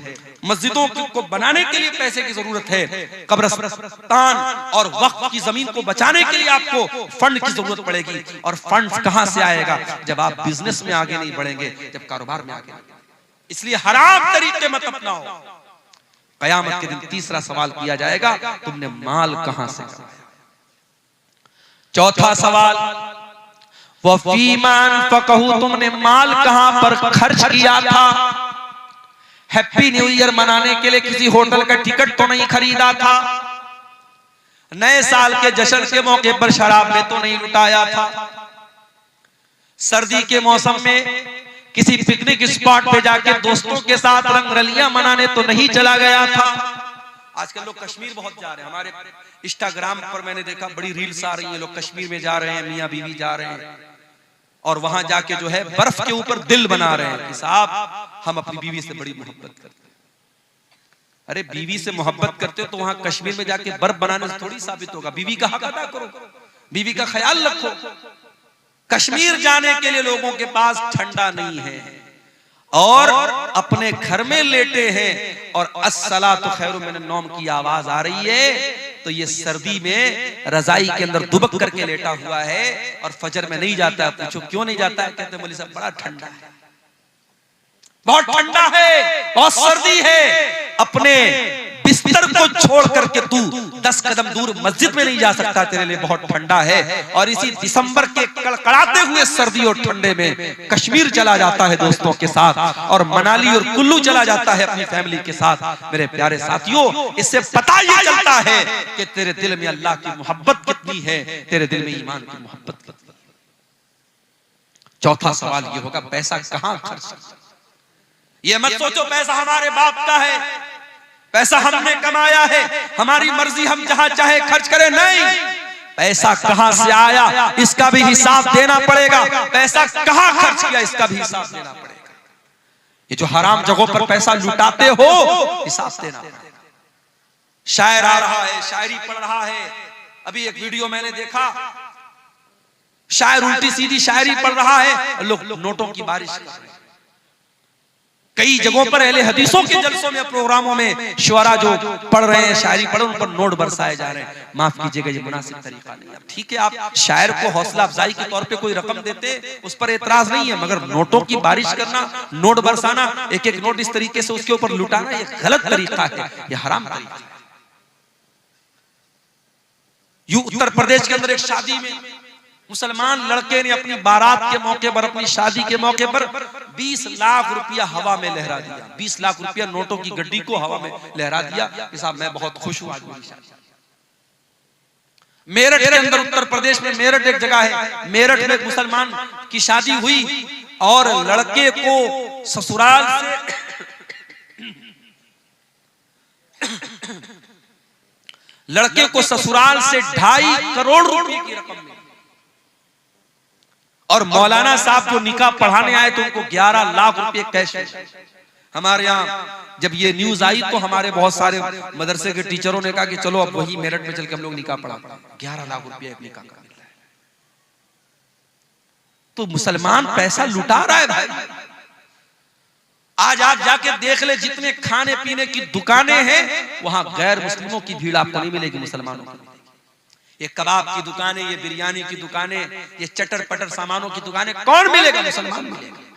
[SPEAKER 1] मस्जिदों को बनाने के लिए पैसे की जरूरत है, कब्रिस्तान और वक्फ की जमीन को बचाने के लिए आपको फंड की जरूरत पड़ेगी। और फंड कहां से आएगा? जब आप बिजनेस में आगे नहीं बढ़ेंगे, जब कारोबार में आगे नहीं। इसलिए हराम तरीके मत अपनाओ। कयामत के दिन तीसरा सवाल किया जाएगा, तुमने माल कहां से कमाया। चौथा सवाल, वो फीमान फकहू, तुमने माल कहां पर खर्च किया था। हैप्पी न्यू ईयर मनाने के लिए किसी होटल का टिकट तो नहीं खरीदा था, नए साल के जश्न के मौके पर शराब में तो नहीं लुटाया था, सर्दी के मौसम में किसी पिकनिक स्पॉट पे जाके दोस्तों के साथ रंगरलियां मनाने तो नहीं चला गया था। आजकल लोग कश्मीर बहुत जा रहे हैं, हमारे इंस्टाग्राम पर मैंने देखा बड़ी रील्स आ रही हैं, लोग कश्मीर में जा रहे हैं, मियां बीवी जा रहे हैं और वहां जाके जो है बर्फ के ऊपर दिल बना रहे हैं कि साहब हम अपनी बीवी से बड़ी मोहब्बत करते हैं। अरे बीवी से मोहब्बत करते हो तो वहां कश्मीर में जाके बर्फ बनाने से थोड़ी साबित होगा। बीवी का हक अदा करो, बीवी का ख्याल रखो। कश्मीर जाने के लिए लोगों के पास ठंडा नहीं है और अपने घर में लेटे हैं और अस्सलातु खैरुम मिनन नौम की आवाज आ रही है, तो ये सर्दी में रजाई के अंदर दुबक करके लेटा हुआ है और फजर में नहीं जाता है। पूछो क्यों नहीं जाता है? कहते मौलवी साहब बड़ा ठंडा है, बहुत ठंडा है, बहुत सर्दी है। अपने बिस्तर को छोड़ करके तू 10 कदम दूर मस्जिद में नहीं जा सकता, तेरे लिए बहुत ठंडा है। और इसी दिसंबर के कड़कड़ाते हुए सर्दी और ठंडे में कश्मीर चला जाता है दोस्तों के साथ और मनाली और कुल्लू चला जाता है अपनी फैमिली के साथ। मेरे प्यारे साथियों, इससे पता ये चलता है कि तेरे दिल में अल्लाह की मोहब्बत कितनी है, तेरे दिल में ईमान की मोहब्बत कितनी है। चौथा सवाल ये होगा, पैसा कहां खर्च। ये मत सोचो पैसा हमारे बाप का है, पैसा हमने कमाया है, हमारी मर्जी हम जहां चाहे खर्च करें। नहीं, पैसा कहां से आया इसका भी हिसाब देना पड़ेगा, पैसा कहां खर्च किया इसका भी हिसाब देना पड़ेगा। ये जो हराम जगहों पर पैसा लुटाते हो, हिसाब देना पड़ेगा। शायर आ रहा है, शायरी पढ़ रहा है, अभी एक वीडियो मैंने देखा, शायर उल्टी सीधी शायरी पढ़ रहा है, लोग नोटों की बारिश कर रहे हैं। कई जगहों पर अहले हदीसों के जलसों में, प्रोग्रामों में शुअरा जो पढ़ रहे हैं, शायरी पढ़, उन पर नोट बरसाए जा रहे हैं। माफ कीजिएगा, ये मुनासिब तरीका नहीं है। ठीक है, आप शायर को हौसला अफजाई के तौर पे कोई रकम देते, उस पर एतराज नहीं है, मगर नोटों की बारिश करना, नोट बरसाना, एक एक नोट इस तरीके से उसके ऊपर लुटाना, ये गलत तरीका है, ये हराम तरीका है। यूं उत्तर प्रदेश के अंदर एक शादी में मुसलमान लड़के ने अपनी बारात के मौके पर, अपनी शादी के मौके पर 20 लाख रुपया हवा में लहरा दिया। 20 लाख रुपया नोटों की गड्डी को हवा में लहरा दिया कि साहब मैं बहुत खुश हूं आज मेरी शादी। मेरठ के अंदर, उत्तर प्रदेश में मेरठ एक जगह है, मेरठ में एक मुसलमान की शादी हुई और लड़के को ससुराल से 2.5 करोड़ रुपए की रकम मिली और मौलाना साहब जो निकाह पढ़ाने आए तो उनको 11 लाख रुपए कैश। हमारे यहाँ जब ये न्यूज आई तो हमारे बहुत सारे मदरसे के टीचरों ने कहा कि चलो अब वही मेरठ में चल के हम लोग निकाह पढ़ाते हैं। 11 लाख रुपया एक निकाह का मिल रहा है। तो मुसलमान पैसा लुटा रहा है भाई। आज आप जाके देख ले, जितने खाने पीने की दुकानें हैं वहां गैर मुस्लिमों की भीड़ आपको नहीं मिलेगी, मुसलमानों की। ये कबाब की दुकानें, ये बिरयानी की दुकानें, ये चटर पटर सामानों की दुकानें कौन मिलेगा? मुसलमान मिलेगा।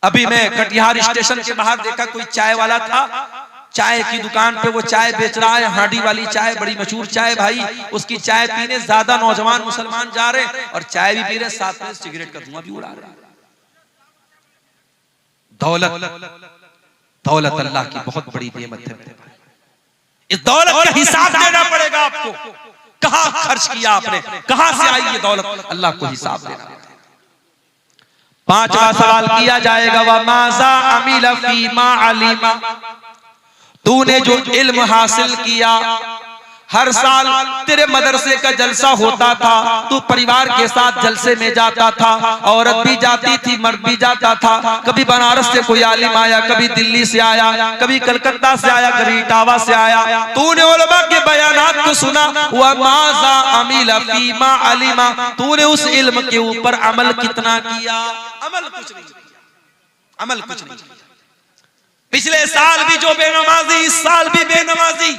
[SPEAKER 1] अभी मैं कटिहार स्टेशन के बाहर देखा, कोई चाय वाला था, चाय की दुकान पे वो चाय बेच रहा है, हांडी वाली चाय, बड़ी मशहूर चाय भाई। उसकी चाय पीने ज्यादा नौजवान मुसलमान जा रहे और चाय भी पी रहे, साथ में सिगरेट का धुआं भी उड़ा रहे। दौलत अल्लाह की बहुत बड़ी नेमत है। इस दौलत का हिसाब देना पड़ेगा आपको। कहां खर्च किया आपने, कहां से आई ये दौलत, अल्लाह को हिसाब देना पड़ेगा। पांचवा सवाल किया जाएगा, व माज़ा अमिल फीमा अलिमा, तूने जो इल्म हासिल किया, हर साल तेरे मदरसे का जलसा होता था, तू परिवार के साथ जलसे में जाता था, औरत भी जाती थी, मर्द भी जाता था। कभी बनारस से कोई आलिम आया, कभी दिल्ली से आया, कभी कलकत्ता से आया, कभी इटावा से आया। तूने उलमा के बयानात को सुना, व माज़ा अमिल फीमा अलिमा, तूने उस इल्म के ऊपर अमल कितना किया? अमल कुछ नहीं किया, अमल कुछ नहीं किया। पिछले साल भी जो बेनमाजी, इस साल भी बेनमाजी।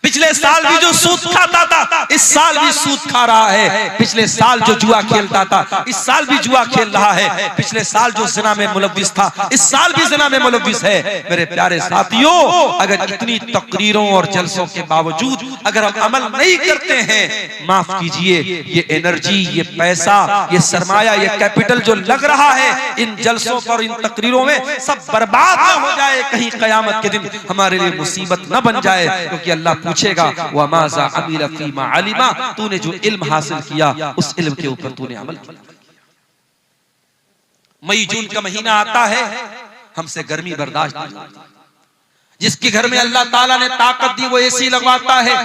[SPEAKER 1] पिछले साल भी जो सूद खाता था, इस साल भी सूद खा रहा है। पिछले साल जो जुआ खेलता था, इस साल भी जुआ खेल रहा है। पिछले साल जो ज़िना में मुलव्विस था, इस साल भी ज़िना में मुलव्विस है। मेरे प्यारे साथियों, अगर इतनी तकरीरों और जलसों के बावजूद अगर हम अमल नहीं करते हैं, माफ कीजिए, ये एनर्जी, ये पैसा, ये सरमाया, ये कैपिटल जो लग रहा है इन जलसों पर, इन तकरीरों में, सब बर्बाद न हो जाए, कहीं क़यामत के दिन हमारे लिए मुसीबत न बन जाए। क्योंकि अल्लाह पूछेगा, व माज़ा अमिल फीमा अलिमा, तूने जो इल्म हासिल किया उस इल्म के ऊपर तूने अमल किया। मई जून का महीना आता है, हमसे गर्मी बर्दाश्त नहीं होती। जिसके घर में अल्लाह ताला ने ताकत दी वो एसी लगवाता है,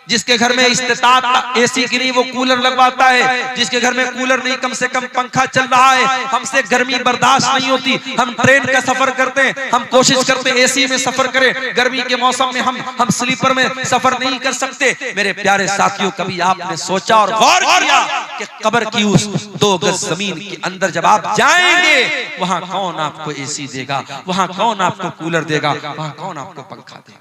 [SPEAKER 1] जिसके घर में इस्तिताअत एसी की नहीं वो कूलर लगवाता है, जिसके घर में कूलर नहीं कम से कम पंखा चल रहा है। हमसे गर्मी बर्दाश्त नहीं होती, हम ट्रेन का सफर करते हैं, हम कोशिश करते हैं एसी में सफर करें, गर्मी के मौसम में हम स्लीपर में सफर नहीं कर सकते। मेरे प्यारे साथियों, कभी आपने सोचा और गौर किया कि कब्र की उस 2 गज जमीन के अंदर जब आप जाएंगे, वहां कौन आपको एसी देगा, वहां कौन आपको कूलर देगा, वहां कौन आपको पंखा देगा?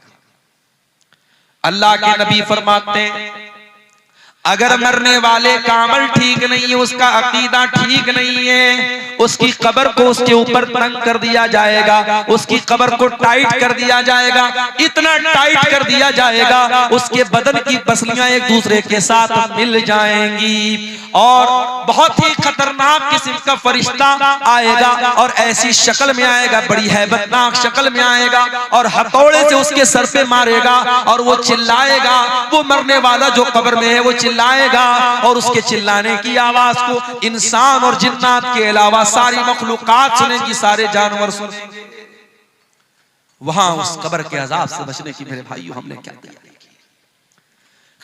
[SPEAKER 1] अल्लाह के नबी फरमाते हैं, अगर मरने वाले का अमल ठीक नहीं है, उसका अकीदा ठीक नहीं है, उसकी कब्र को उसके ऊपर तंग कर दिया जाएगा, उसकी कब्र को टाइट कर दिया जाएगा, इतना टाइट कर दिया जाएगा उसके बदन की पसलियां एक दूसरे के साथ मिल जाएंगी और बहुत ही खतरनाक किस्म का फरिश्ता आएगा और ऐसी शक्ल में आएगा, बड़ी हैबतनाक शक्ल में आएगा और हथौड़े से उसके सर पे मारेगा और वो चिल्लाएगा। वो मरने वाला जो कब्र में है वो चिल्लाएगा और उसके चिल्लाने की आवाज को इंसान और जिन्नात के अलावा सारी मखलूकात सुनेंगी, सारे जानवर सुनेंगे। वहां उस कब्र के अजाब से बचने की मेरे भाइयों हमने क्या किया?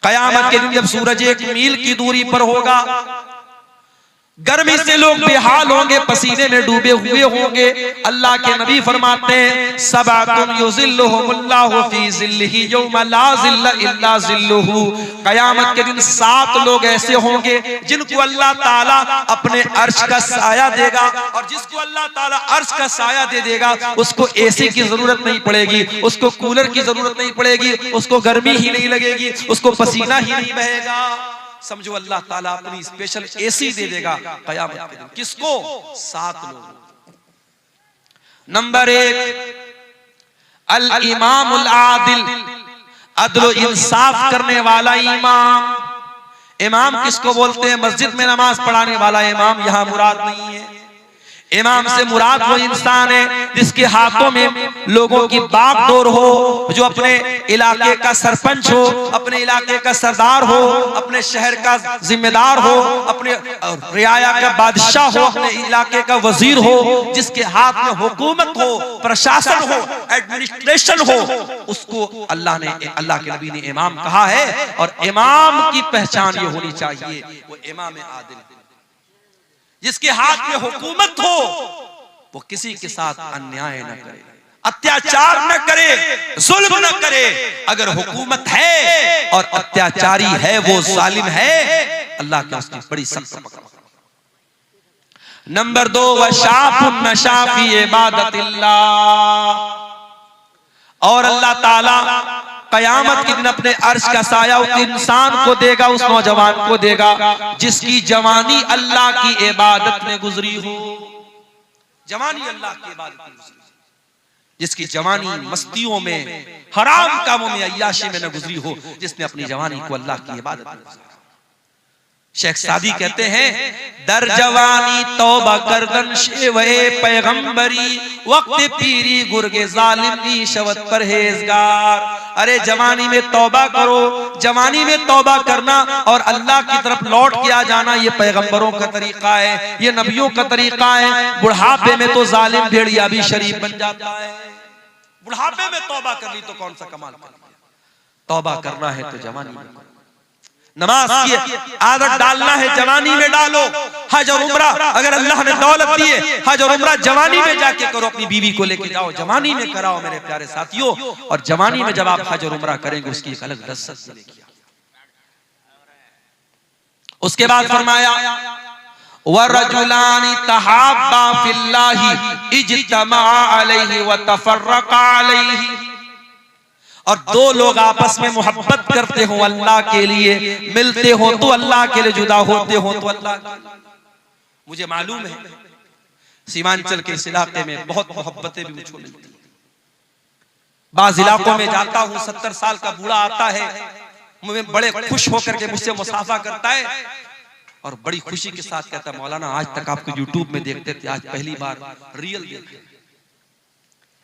[SPEAKER 1] कयामत के दिन जब सूरज 1 मील की दूरी पर होगा, गर्मी से लोग बेहाल होंगे, पसीने में डूबे हुए होंगे। अल्लाह के नबी फरमाते हैं, सबअतुन युज़िल्लुहुमुल्लाहु फी ज़िल्लिही यौमा ला ज़िल्ला इल्ला ज़िल्लुहु। कयामत के दिन 7 लोग ऐसे होंगे जिनको अल्लाह ताला अपने अर्श का साया देगा और जिसको अल्लाह ताला अर्श का साया दे देगा उसको एसी की जरूरत नहीं पड़ेगी, उसको कूलर की जरूरत नहीं पड़ेगी, उसको गर्मी ही नहीं लगेगी, उसको पसीना ही नहीं बहेगा। समझो अल्लाह ताला अपनी स्पेशल एसी दे देगा कयामत के दिन। किसको? 7 लोग। नंबर 1 अल इमामुल आदिल, अदल इंसाफ करने वाला इमाम। इमाम किसको बोलते हैं? मस्जिद में नमाज पढ़ाने वाला इमाम यहां मुराद नहीं है। इमाम से मुराद वो इंसान है जिसके हाथों में लोगों की बागडोर हो, जो अपने इलाके का सरपंच हो, अपने इलाके का सरदार हो, अपने शहर का जिम्मेदार हो, अपने रियाया का बादशाह हो, अपने इलाके का वजीर हो, जिसके हाथ में हुकूमत हो, प्रशासन हो, एडमिनिस्ट्रेशन हो, उसको अल्लाह के नबी ने इमाम कहा है। और इमाम की पहचान ये होनी चाहिए, वो इमाम आदिल, जिसके हाथ में हुकूमत हो, वो किसी के साथ अन्याय न करे, अत्याचार न करे, जुल्म न करे। अगर हुकूमत है और अत्याचारी है, वो जालिम है, अल्लाह के उसकी बड़ी सख्त पकड़। नंबर 2 वशाफुन नशाफी इबादतिल्लाह, और अल्लाह ताला कयामत के दिन अपने अर्श का साया उस इंसान को देगा, उस नौजवान को देगा जिसकी जवानी अल्लाह की इबादत में गुजरी हो। जवानी अल्लाह की इबादत में गुजरी, जिसकी जवानी मस्तियों में, हराम कामों में, अय्याशी में न गुजरी हो, जिसने अपनी जवानी को अल्लाह की इबादत में गुजारा। शेख सादी कहते हैं, दर जवानी तौबा करदन शेवे पैगंबरी, वक्त पीरी गुर्गे जालिम की शवत परहेजगार। अरे जवानी में तौबा करो, जवानी में तौबा करना और अल्लाह की तरफ लौट के आ जाना, ये पैगंबरों का तरीका है, ये नबियों का तरीका है। बुढ़ापे में तो जालिम भेड़िया भी शरीफ बन जाता है। बुढ़ापे में तौबा कर ली तो कौन सा कमाल कर लिया। तौबा करना है तो जवानी में, नमाज की आदत डालना है जवानी में डालो। हज और उम्रा अगर अल्लाह ने दौलत दी है, हज और उम्रा जवानी में जाके करो, अपनी बीवी को लेके जाओ, जवानी में कराओ मेरे प्यारे साथियों। और जवानी में जब आप हज और उम्रा करेंगे उसकी एक अलग लज्जत मिलेगी। उसके बाद फरमाया वरजुलानी तहाब्बा फिल्लाहि इज्तमा अलैहि व तफर्रका अलैहि, और दो लोग आपस में मोहब्बत करते हो अल्लाह के लिए, मिलते हो तो अल्लाह के लिए, जुदा होते हो तो अल्लाह के लिए। मुझे मालूम है सीमांचल के इस इलाके में बहुत मोहब्बतें भी मुझको मिलती हैं। बाज़ इलाकों में जाता हूँ, 70 साल का बूढ़ा आता है, मुझे बड़े खुश होकर के मुझसे मुसाफा करता है और बड़ी खुशी के साथ कहता है, मौलाना आज तक आपको यूट्यूब में देखते थे, आज पहली बार रियल देखे।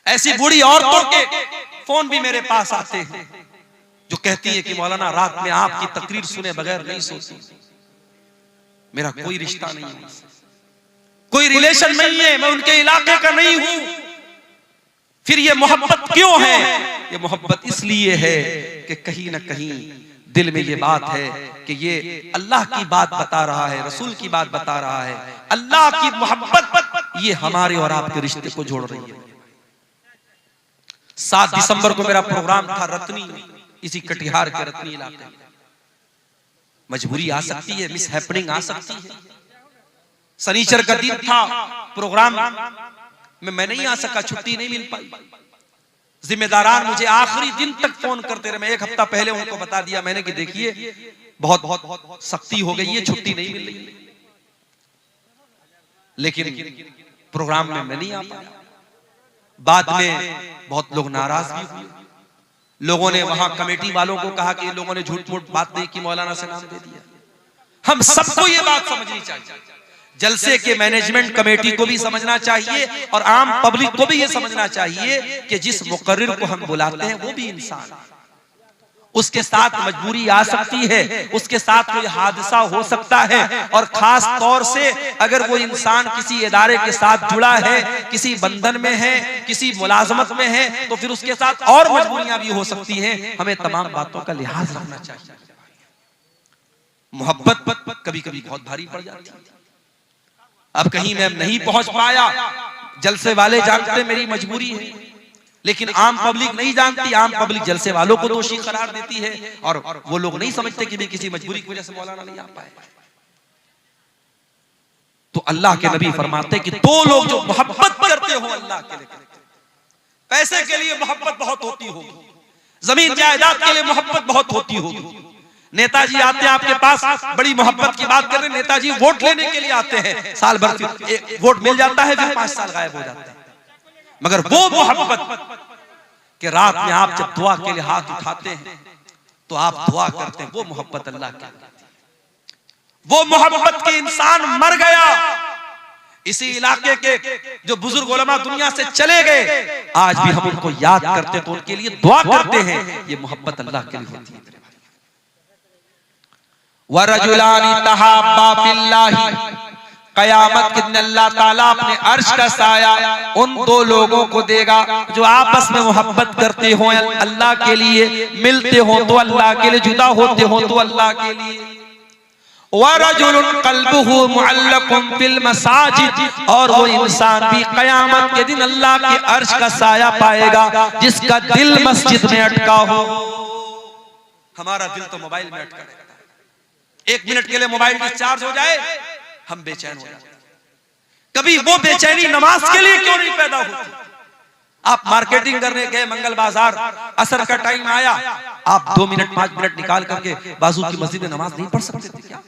[SPEAKER 1] ऐसी बूढ़ी औरतों के फोन भी मेरे पास आते हैं जो कहती है कि मौलाना रात में आपकी तकरीर सुने बगैर नहीं सोती, मेरा कोई रिश्ता नहीं है, कोई रिलेशन नहीं है, मैं उनके इलाके का नहीं हूं, फिर ये मोहब्बत क्यों है? ये मोहब्बत इसलिए है कि कहीं ना कहीं दिल में ये बात है कि ये अल्लाह की बात बता रहा है, रसूल की बात बता रहा है। अल्लाह की मोहब्बत ये हमारे और आपके रिश्ते को जोड़ रही है। 7 दिसंबर को मेरा प्रोग्राम था रत्नी, इसी कटिहार के रत्नी इलाके में। मजबूरी आ सकती है, मिस हैपनिंग आ सकती है। शनिचर का दिन था, प्रोग्राम में मैं नहीं आ सका, छुट्टी नहीं मिल पाई। जिम्मेदारान मुझे आखिरी दिन तक फोन करते रहे। मैं 1 हफ्ता पहले उनको बता दिया मैंने कि देखिए बहुत बहुत सख्ती हो गई है, छुट्टी नहीं मिल रही, लेकिन प्रोग्राम में मैं नहीं आ पाया। बाद में बहुत लोग नाराज भी हुए। लोगों ने वहां कमेटी वालों को कहा कि लोगों ने झूठ मूठ बात नहीं की, मौलाना से नाम दे दिया। हम सबको ये बात समझनी चाहिए, जलसे के मैनेजमेंट कमेटी को भी समझना चाहिए और आम पब्लिक को भी ये समझना चाहिए कि जिस मुकर्रिर को हम बुलाते हैं वो भी इंसान है, उसके साथ मजबूरी आ सकती है, उसके साथ कोई हादसा हो सकता है। और खास तौर से अगर वो इंसान किसी इदारे के साथ जुड़ा है, किसी बंधन में है, किसी मुलाजमत में है, तो फिर उसके साथ और मजबूरियां भी हो सकती हैं। हमें तमाम बातों का लिहाज रखना चाहिए। मोहब्बत कभी कभी बहुत भारी पड़ जाती है। अब कहीं मैं नहीं पहुंच पाया, जलसे वाले जानते मेरी मजबूरी है, लेकिन आम पब्लिक नहीं जानती। आम पब्लिक जलसे वालों को दोषी करार देती है और वो लोग नहीं समझते कि भी किसी मजबूरी की वजह से मौलाना नहीं आ पाए। तो अल्लाह के नबी फरमाते कि 2 लोग जो मोहब्बत करते हो अल्लाह के लिए, पैसे के लिए मोहब्बत बहुत होती होगी, जमीन जायदाद के लिए मोहब्बत बहुत होती होगी। नेताजी आते हैं आपके पास, बड़ी मोहब्बत की बात कर रहे हैं, नेताजी वोट लेने के लिए आते हैं, साल भर वोट मिल जाता है, फिर 5 साल गायब हो जाते हैं। मगर वो मोहब्बत कि रात में आप जब दुआ के लिए हाथ उठाते हैं तो आप दुआ करते हैं, वो मोहब्बत अल्लाह की। वो मोहब्बत के इंसान मर गया। इसी इलाके के जो बुजुर्ग उलमा दुनिया से चले गए, आज भी हम उनको याद करते तो उनके लिए दुआ करते हैं। ये मोहब्बत अल्लाह के लिए होती है। वरजुलानी तहाब्बा फिल्लाहि, कयामत के दिन अल्लाह ताला अपने अर्श का साया उन 2 लोगों को देगा जो आपस में मोहब्बत करते हो अल्लाह के लिए, मिलते हो तो अल्लाह के लिए, जुदा होते हो तो अल्लाह के लिए। वरजुलुन क़ल्बुहु मुअल्लक़ुन फिल मसाजिद, और वो इंसान भी कयामत के दिन अल्लाह के अर्श का साया पाएगा जिसका दिल मस्जिद में अटका हो। हमारा दिल तो मोबाइल में अटका रहता है। 1 मिनट के लिए मोबाइल डिस्चार्ज हो जाए हम बेचैन हो जाते हैं। कभी वो बेचैनी नमाज के लिए क्यों नहीं पैदा होती? आप मार्केटिंग करने गए मंगल बाजार, असर का टाइम आया, आप 2 मिनट 5 मिनट निकाल करके बाजू की मस्जिद में नमाज नहीं पढ़ सकते थे क्या?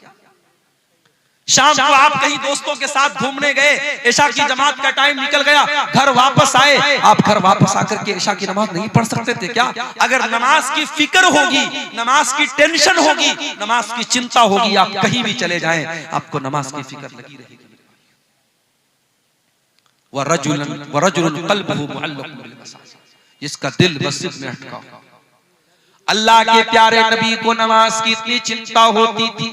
[SPEAKER 1] शाम को आप कहीं दोस्तों के साथ घूमने गए, इशा की जमात का टाइम निकल गया, घर वापस आए, आप घर वापस आकर के इशा की नमाज नहीं पढ़ सकते थे क्या? अगर नमाज की फिक्र होगी, नमाज की टेंशन होगी, नमाज की चिंता होगी, आप कहीं भी चले जाएं, आपको नमाज की फिक्र लगी रहेगी। वरजुलन क़ल्बुहु मुअल्लक़ुन बिल मसाजिद, जिसका दिल मस्जिद में अटका हो। अल्लाह के प्यारे नबी को नमाज की इतनी चिंता होती थी,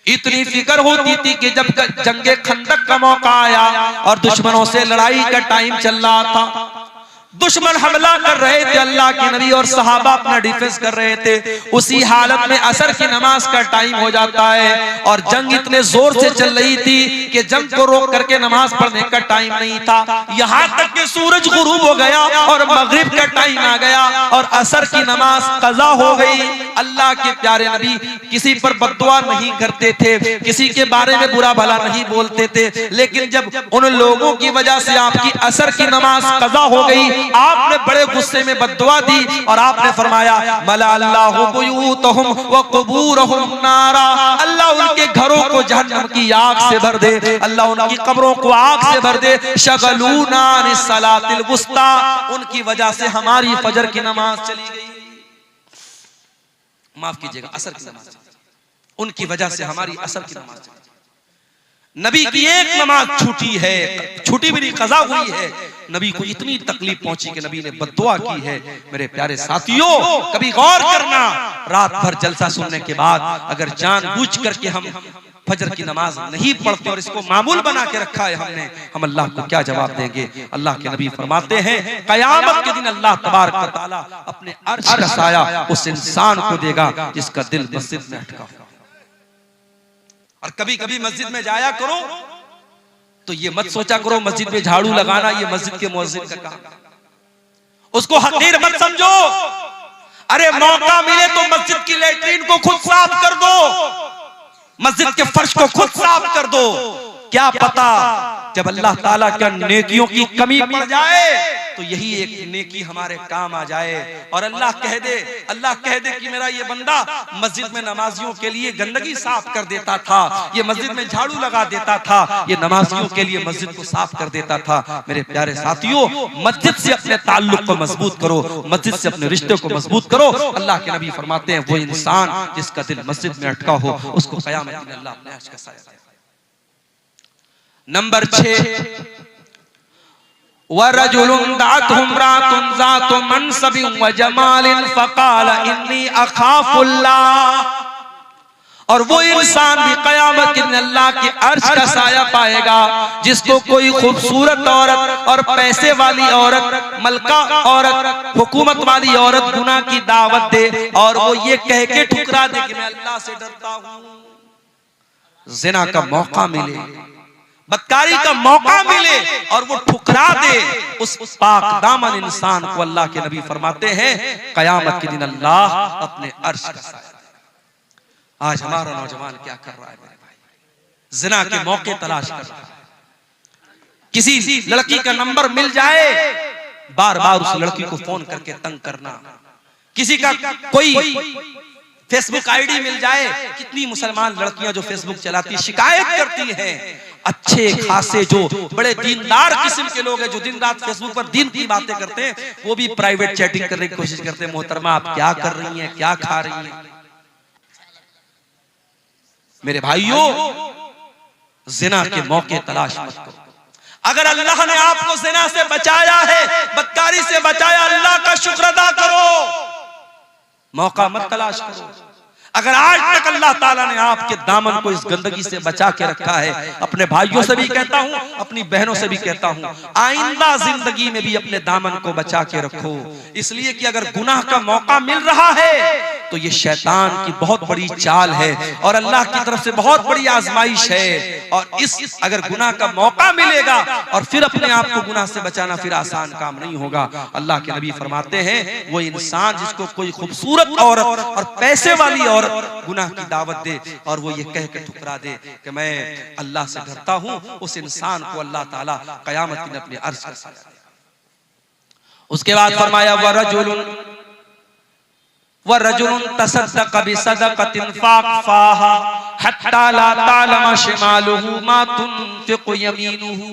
[SPEAKER 1] इतनी फिक्र होती थी कि जब जंगे खंदक का मौका आया और दुश्मनों से लड़ाई का टाइम चल रहा था, दुश्मन हमला कर रहे थे, अल्लाह के नबी और सहाबा अपना डिफेंस कर रहे थे, उसी हालत में असर की नमाज का टाइम हो जाता है और जंग इतने जोर से चल रही थी कि जंग को रोक करके नमाज पढ़ने का टाइम नहीं था। यहाँ तक कि सूरज गुरूब हो गया और मगरिब का टाइम आ गया और असर की नमाज कज़ा हो गई। अल्लाह के प्यारे नबी किसी पर बद्दुआ नहीं करते थे, किसी के बारे में बुरा भला नहीं बोलते थे, लेकिन जब उन लोगों की वजह से आपकी असर की नमाज कज़ा हो गई, आपने बड़े गुस्से में बद्दुआ दी और आपने फरमाया मला अल्लाहु बुयूतहुम व क़ुबूरहुम नारा, अल्लाह उनके घरों को जहन्नम की आग से भर दे, अल्लाह उनकी कब्रों को आग से भर दे। शगलूना अनिस सलातिल वुस्ता, उनकी वजह से हमारी फजर की नमाज चली गई, माफ कीजिएगा असर की नमाज, उनकी वजह से हमारी असर की नमाज चली। नबी की एक नमाज छूटी है, छूटी भी नहीं कज़ा हुई है, नबी को इतनी तकलीफ पहुंची कि नबी ने बद्दुआ की है। मेरे प्यारे साथियों, कभी गौर करना, रात भर जलसा सुनने के बाद अगर जानबूझ करके हम फजर की नमाज नहीं पढ़ते और इसको मामूल बना के रखा है हमने, हम अल्लाह को क्या जवाब देंगे? अल्लाह के नबी फरमाते हैं कयामत के दिन अल्लाह तबारक व तआला अपने अर्श का साया उस इंसान को देगा जिसका दिल मस्जिद में अटका हो। और कभी कभी मस्जिद में जाया करो तो ये मत सोचा करो मस्जिद में झाड़ू लगाना ये मस्जिद के मुअज्जिन का काम, उसको हकीर मत समझो। अरे मौका मिले तो मस्जिद की लैट्रीन को खुद साफ कर दो, मस्जिद के फर्श को खुद साफ कर दो। क्या पता जब अल्लाह ताला के नेकियों की कमी पड़ जाए तो यही एक नेकी हमारे काम आ जाए और अल्लाह कह दे कि मेरा ये बंदा मस्जिद में नमाजियों के लिए गंदगी साफ कर देता था, ये मस्जिद में झाड़ू लगा देता था, ये नमाजियों के लिए मस्जिद को साफ कर देता था। मेरे प्यारे साथियों, मस्जिद से अपने ताल्लुक को मजबूत करो, मस्जिद से अपने रिश्ते को मजबूत करो। अल्लाह के नबी फरमाते हैं वो इंसान जिसका दिल मस्जिद में अटका हो उसको क़यामत में अल्लाह अपने अर्श का साया देगा। नंबर 6, वरजुलुन दातहु इम्राअतुन ज़ातु मनसबिन व जमालिन फ़क़ाल इन्नी अख़ाफ़ुल्लाह, और वो इंसान भी क़यामत के दिन अल्लाह के अर्श का साया पाएगा जिसको कोई खूबसूरत औरत और पैसे वाली औरत, मलका औरत, हुकूमत वाली औरत गुनाह की दावत दे और वो ये कह के ठुकरा दे कि मैं अल्लाह से डरता हूं। ज़िना का मौका मिले, बदकारी का मौका मिले और वो ठुकरा दे, उस पाक दामन इंसान को अल्लाह के नबी फरमाते हैं कयामत के दिन अल्लाह अपने अर्श का साया देगा। आज हमारा नौजवान क्या कर रहा है मेरे भाई? जिना के मौके तलाश कर रहा है। किसी लड़की का नंबर मिल जाए, बार बार उस लड़की को फोन करके तंग करना, किसी का कोई फेसबुक आईडी मिल जाए। कितनी मुसलमान लड़कियां जो फेसबुक चलाती शिकायत करती हैं, अच्छे खासे जो बड़े दीनदार किस्म के लोग हैं जो दिन रात फेसबुक पर दीन की बातें करते हैं, वो भी प्राइवेट चैटिंग करने की कोशिश करते हैं। मोहतरमा आप क्या कर रही हैं, क्या खा रही हैं? मेरे भाइयों, जिना के मौके तलाश मत करो। अगर अल्लाह ने आपको जिना से बचाया है, बदकारी से बचाया, अल्लाह का शुक्र अदा करो, मौका मत तलाश करो। अगर आज तक अल्लाह ताला ने आपके दामन को इस गंदगी से बचा के रखा है, अपने भाइयों से भी कहता हूं, अपनी बहनों से भी कहता हूं, आइंदा जिंदगी में भी अपने दामन को बचा के रखो। इसलिए कि अगर गुनाह का मौका मिल रहा है तो ये शैतान की बहुत बड़ी चाल है और अल्लाह की तरफ से बहुत बड़ी आजमाइश है। और इस अगर गुनाह का मौका मिलेगा और फिर अपने आप को गुनाह से बचाना फिर आसान काम नहीं होगा। अल्लाह के नबी फरमाते हैं वो इंसान जिसको कोई खूबसूरत औरत और पैसे वाली औरत गुनाह की दावत दे और वो ये कह के ठुकरा दे कि मैं अल्लाह से डरता हूं, उस इंसान को अल्लाह ताला कयामत के दिन अपने अर्श का साया देगा। उसके बाद फरमाया वरजुल तसद्दक़ बिसदक़तिन फ़ाख़फ़ाहा हत्ता ला तालम शिमालुहु मा तुनफ़िक़ु यमीनुहु।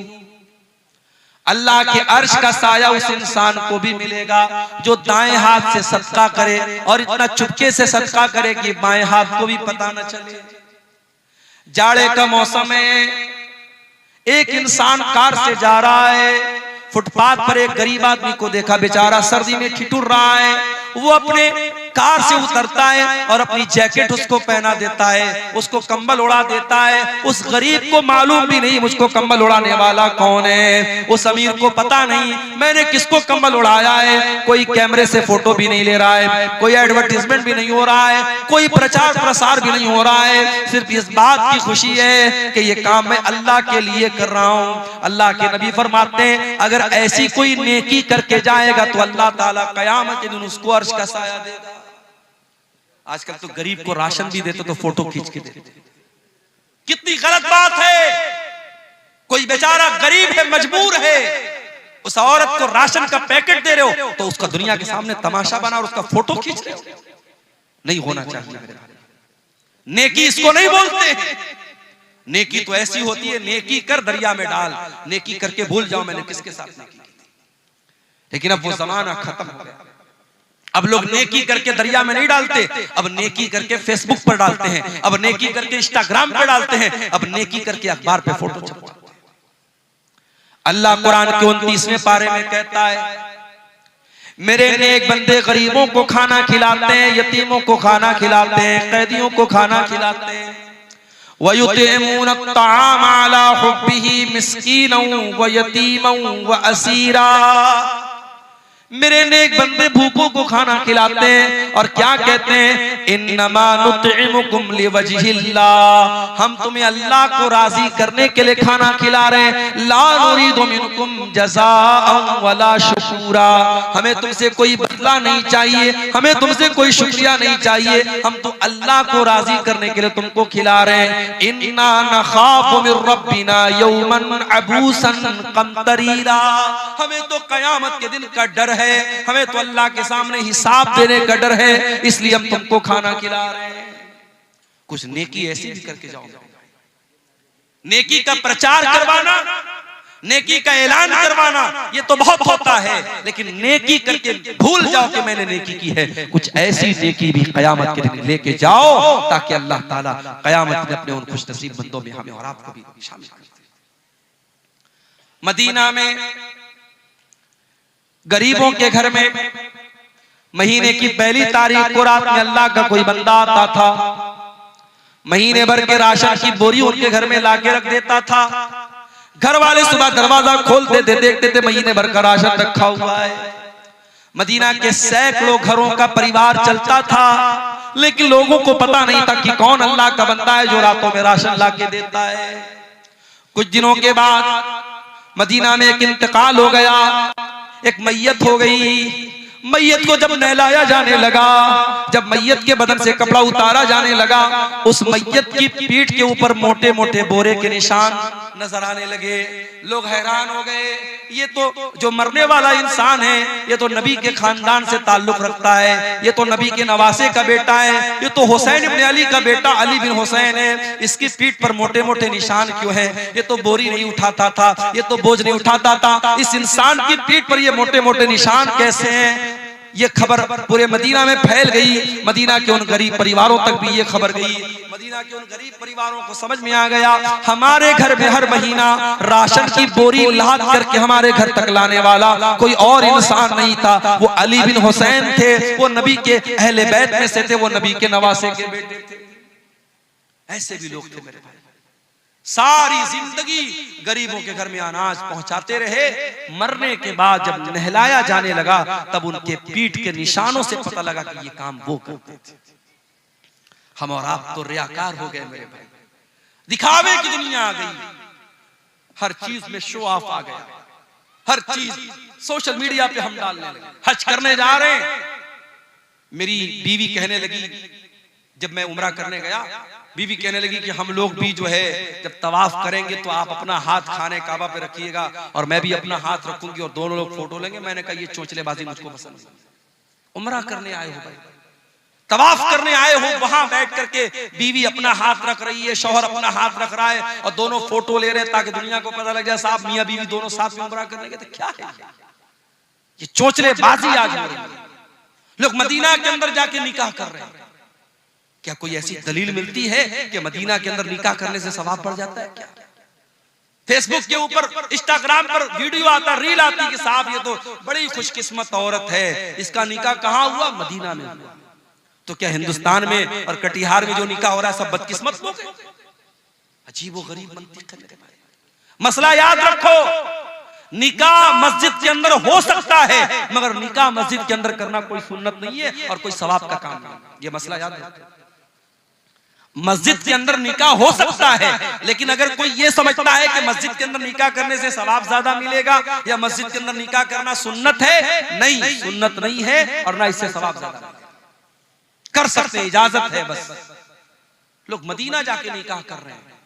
[SPEAKER 1] अल्लाह के अर्श का साया उस इंसान को भी मिलेगा जो दाएं हाथ से सदका करे और इतना चुपके से सदका करे कि बाएं हाथ को भी पता न चले। जाड़े का मौसम है, एक इंसान कार से जा रहा है, फुटपाथ पर एक गरीब आदमी को देखा, बेचारा सर्दी में ठिठुर रहा है। वो अपने कार से उतरता है और अपनी जैकेट उसको पहना देता है, उसको कंबल उड़ा देता है। उस गरीब को मालूम भी नहीं मुझको कंबल उड़ाने वाला कौन है, उस अमीर को पता नहीं मैंने किसको कंबल उड़ाया है। कोई कैमरे से फोटो भी नहीं ले रहा है, कोई एडवर्टीजमेंट भी नहीं हो रहा है, कोई प्रचार प्रसार भी नहीं हो रहा है। सिर्फ इस बात की खुशी है कि ये काम मैं अल्लाह के लिए कर रहा हूँ। अल्लाह के नबी फरमाते हैं अगर ऐसी कोई नेकी करके जाएगा तो अल्लाह ताला कयामत के दिन उसको अर्श का साया देगा। आजकल तो गरीब को राशन भी देते तो फोटो खींच के देते, कितनी गलत बात है। कोई बेचारा गरीब है, मजबूर है, उस औरत को राशन का पैकेट दे रहे हो तो उसका दुनिया के सामने तमाशा बना और उसका फोटो खींच रहे हो। नहीं होना चाहिए। नेकी इसको नहीं बोलते। नेकी तो ऐसी होती है, नेकी कर दरिया में डाल, नेकी करके भूल जाओ मैंने किसके साथ नेकी की। लेकिन अब वो जमाना खत्म हो गया। अब लोग नेकी करके दरिया में नहीं डालते, अब नेकी करके फेसबुक पर डालते हैं, अब नेकी करके इंस्टाग्राम पर डालते हैं, अब नेकी करके अखबार पे फोटो छपवाते हैं। अल्लाह कुरान के 29वें पारे में कहता है मेरे नेक बंदे गरीबों को खाना खिलाते हैं, यतीमों को खाना खिलाते हैं, कैदियों को खाना खिलाते हैं। वयुतिमून अत्ताम अला हुब्बिही मिस्कीनन व यतीमन व असीरा। मेरे नेक बंदे भूखों को खाना खिलाते हैं और क्या कहते हैं इन्नमा नुतइमुकुम लिवजहिल्लाह, हम तुम्हें अल्लाह को राजी करने के लिए खाना खिला रहे हैं। ला नुरीदु मिनकुम जज़ाअन वला शुकूरा, हमें तुमसे कोई बदला नहीं चाहिए, हमें तुमसे कोई शुक्रिया नहीं चाहिए, हम तो अल्लाह को राजी करने के लिए तुमको खिला रहे हैं। इन्ना नखाफु मिर रब्बिना यौमन अबूसन कमतरीरा, हमें तो कयामत के दिन का डर है, हमें तो अल्लाह के सामने हिसाब देने का डर है, इसलिए हम तुमको खाना खिला रहे हैं। कुछ नेकी ऐसी भी करके जाओ। नेकी का प्रचार करवाना, नेकी का ऐलान करवाना ये तो बहुत होता है, लेकिन नेकी करके भूल जाओ कि मैंने नेकी की है। कुछ ऐसी नेकी भी कयामत के दिन लेके जाओ ताकि अल्लाह ताला कयामत में अपने उन खुशनसीब बंदों में हमें और आपको भी शामिल कर दे। मदीना में गरीबों के घर में महीने की पहली तारीख को रात में अल्लाह का कोई बंदा आता था, महीने भर के राशन की बोरी उनके घर में लाके रख देता था। घर वाले सुबह दरवाजा खोलते थे, देखते थे महीने भर का राशन रखा हुआ है। मदीना के सैकड़ों घरों का परिवार चलता था, लेकिन लोगों को पता नहीं था कि कौन अल्लाह का बंदा है जो रातों में राशन लाके देता है। कुछ दिनों के बाद मदीना में एक इंतकाल हो गया, एक मैयत हो गई। मैयत को जब नहलाया जाने लगा, जब मैयत के बदन से कपड़ा उतारा जाने लगा, उस मैयत की पीठ के ऊपर मोटे मोटे बोरे के निशान नजर आने लगे। लोग हैरान हो गए, ये तो जो मरने वाला इंसान है ये तो नबी के खानदान से ताल्लुक रखता है, ये तो नबी के नवासे का बेटा है, ये तो हुसैन इब्न अली का बेटा अली बिन हुसैन है, इसकी पीठ पर मोटे मोटे निशान क्यों है? ये तो बोरी नहीं उठाता था, ये तो बोझ नहीं उठाता था, इस इंसान की पीठ पर ये मोटे मोटे निशान कैसे हैं? ये खबर पूरे मदीना में फैल गई। मदीना के उन गरीब परिवारों तक भी ये खबर गई। मदीना के उन गरीब परिवारों को समझ में आ गया हमारे घर में हर महीना राशन की बोरी लाद करके हमारे घर तक लाने वाला कोई और इंसान नहीं था, वो अली बिन हुसैन थे, वो नबी के अहले बैत में से थे, वो नबी के नवासे के बेटे थे। ऐसे भी लोग थे मेरे भाई, सारी जिंदगी गरीबों के घर में अनाज पहुंचाते रहे। मरने के बाद जब नहलाया जाने लगा तब उनके पीठ के निशानों से पता लगा कि ये काम वो करते थे। हम और आप तो रियाकार हो गए मेरे भाई, दिखावे की दुनिया आ गई, हर चीज में शो ऑफ आ गया, हर चीज सोशल मीडिया पे हम डालने लगे। हज करने जा रहे हैं, मेरी बीवी कहने लगी, जब मैं उम्रा करने गया, बीवी कहने लगी कि हम लोग भी जो है जब तवाफ करेंगे तो आप अपना हाथ खाने काबा पे रखिएगा और मैं भी अपना हाथ रखूंगी और दोनों लोग फोटो लेंगे। मैंने कहा ये चोंचलेबाजी मुझको पसंद नहीं। उम्रा करने आए हो भाई, तवाफ करने आए हो, वहां बैठ करके बीवी अपना हाथ रख रही है, शौहर अपना हाथ रख रहा है और दोनों फोटो ले रहे हैं ताकि दुनिया को पता लग जाए साहब मियां बीवी दोनों साथ में उम्रा करने गए। तो क्या है ये चोंचलेबाजी आज हो रही है। लोग मदीना के अंदर जाके निकाह कर रहे हैं। क्या कोई ऐसी दलील मिलती है कि मदीना के अंदर निकाह करने से सवाब बढ़ जाता है क्या? फेसबुक के ऊपर, इंस्टाग्राम पर वीडियो आता, रील आती कि साहब ये तो बड़ी खुशकिस्मत औरत है, इसका निकाह कहां हुआ? मदीना में हुआ। तो क्या हिंदुस्तान में और कटिहार में जो निकाह हो रहा है सब बदकिस्मत लोग हैं? अजीब व गरीब मंतिक है मेरे भाई। मसला याद रखो, निकाह मस्जिद के अंदर हो सकता है मगर निकाह मस्जिद के अंदर करना कोई सुन्नत नहीं है और कोई सवाब का काम नहीं। ये मसला याद रखो। मस्जिद के अंदर निकाह हो सकता है, लेकिन अगर कोई ये समझता है कि मस्जिद के अंदर निकाह करने से सवाब ज्यादा मिलेगा या मस्जिद के अंदर निकाह करना सुन्नत है, नहीं, सुन्नत नहीं है और ना इससे सवाब ज्यादा मिलेगा। कर सकते, इजाजत है बस। लोग मदीना जाके निकाह कर रहे हैं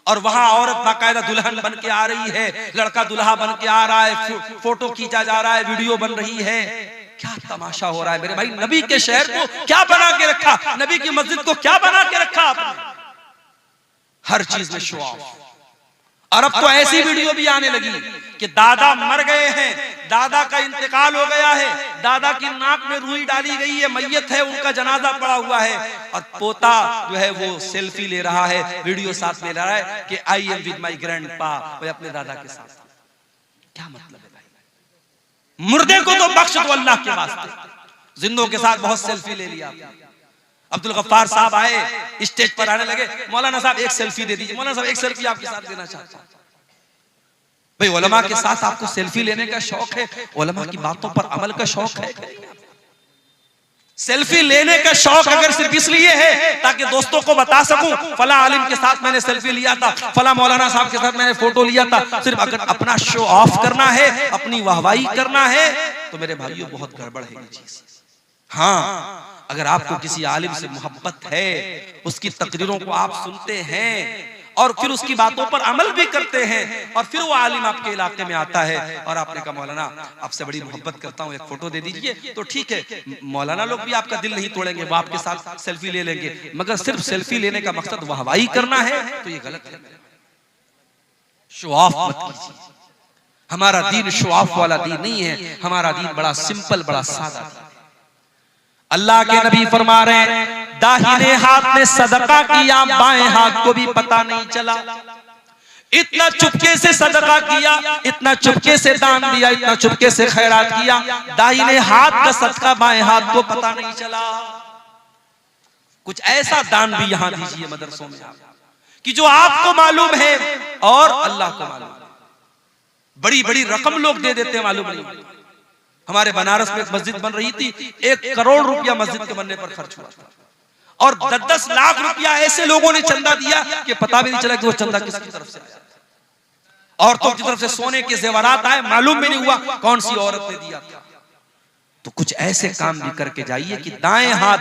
[SPEAKER 1] और वहां औरत बाकायदा दुल्हन बन के आ रही है, लड़का दुल्हा बन के आ रहा है, फोटो खींचा जा रहा है, वीडियो बन रही है। क्या तमाशा हो रहा है मेरे भाई। नबी के शहर को क्या बना के रखा, नबी की मस्जिद को क्या बना के रखा आपने? हर चीज में शो ऑफ। और अब तो ऐसी वीडियो भी आने लगी कि दादा मर गए हैं, दादा का इंतकाल हो गया है, दादा की नाक में रुई डाली गई है, मैयत है, उनका जनाजा पड़ा हुआ है और पोता जो है वो सेल्फी ले रहा है, वीडियो साथ में ले रहा है कि I am with my grandpa, वो अपने दादा के साथ। क्या मतलब है भाई? मुर्दे को तो बख्श दो अल्लाह के वास्ते, जिंदों के साथ बहुत सेल्फी ले लिया आपने। अब्दुल गफ्फार साहब आए, स्टेज पर आने लगे, मौलाना साहब एक सेल्फी दे दीजिए। मौलाना साहब एक सेल्फी आपके साथ देना चाहता हूं। भाई उलमा के साथ आपको सेल्फी लेने का शौक है, उलमा की बातों पर अमल का शौक है? सेल्फी लेने का शौक अगर सिर्फ इसलिए है ताकि दोस्तों को बता सकूं फला आलिम के साथ मैंने सेल्फी लिया था, फला मौलाना साहब के साथ मैंने फोटो लिया था, सिर्फ अगर अपना शो ऑफ करना है, अपनी वाहवाही करना है, तो मेरे भाइयों बहुत गड़बड़ है ये चीज। हाँ, अगर आपको किसी आलिम से मोहब्बत है, उसकी तकरीरों को आप सुनते हैं और फिर उसकी बातों पर अमल भी करते हैं और फिर वो आलिम आपके इलाके में आता है और आपने कहा मौलाना आपसे बड़ी मोहब्बत करता हूँ, एक फोटो दे दीजिए, तो ठीक है, मौलाना लोग भी आपका दिल नहीं तोड़ेंगे, वो आपके साथ सेल्फी ले लेंगे। मगर सिर्फ सेल्फी लेने का मकसद वाहवाही करना है तो ये गलत है। शो ऑफ मत कीजिए। हमारा दीन शो ऑफ वाला दीन नहीं है, हमारा दीन बड़ा सिंपल, बड़ा सादा। अल्लाह के नबी फरमा रहे हैं दाहिने हाथ ने सदका किया, बाएं हाथ को भी पता नहीं चला। इतना चुपके से सदका किया, इतना चुपके से दान दिया, इतना चुपके से खैरात किया, दाहिने हाथ का सदका बाएं हाथ को पता नहीं चला। कुछ ऐसा दान भी यहां दीजिए मदरसों में आप कि जो आपको मालूम है और अल्लाह को मालूम। बड़ी बड़ी रकम लोग दे देते हैं, मालूम नहीं। हमारे बनारस में एक मस्जिद बन रही थी, 1 करोड़ रुपया मस्जिद के बनने पर खर्च हुआ था और 10-10 लाख रुपया ऐसे लोगों ने चंदा दिया कि पता भी नहीं चला कि वो चंदा किसकी तरफ से आया। औरतों की तरफ से सोने के जेवरात आए, मालूम भी नहीं हुआ कौन सी औरत ने दिया था। तो कुछ ऐसे काम भी करके जाइए कि दाएं हाथ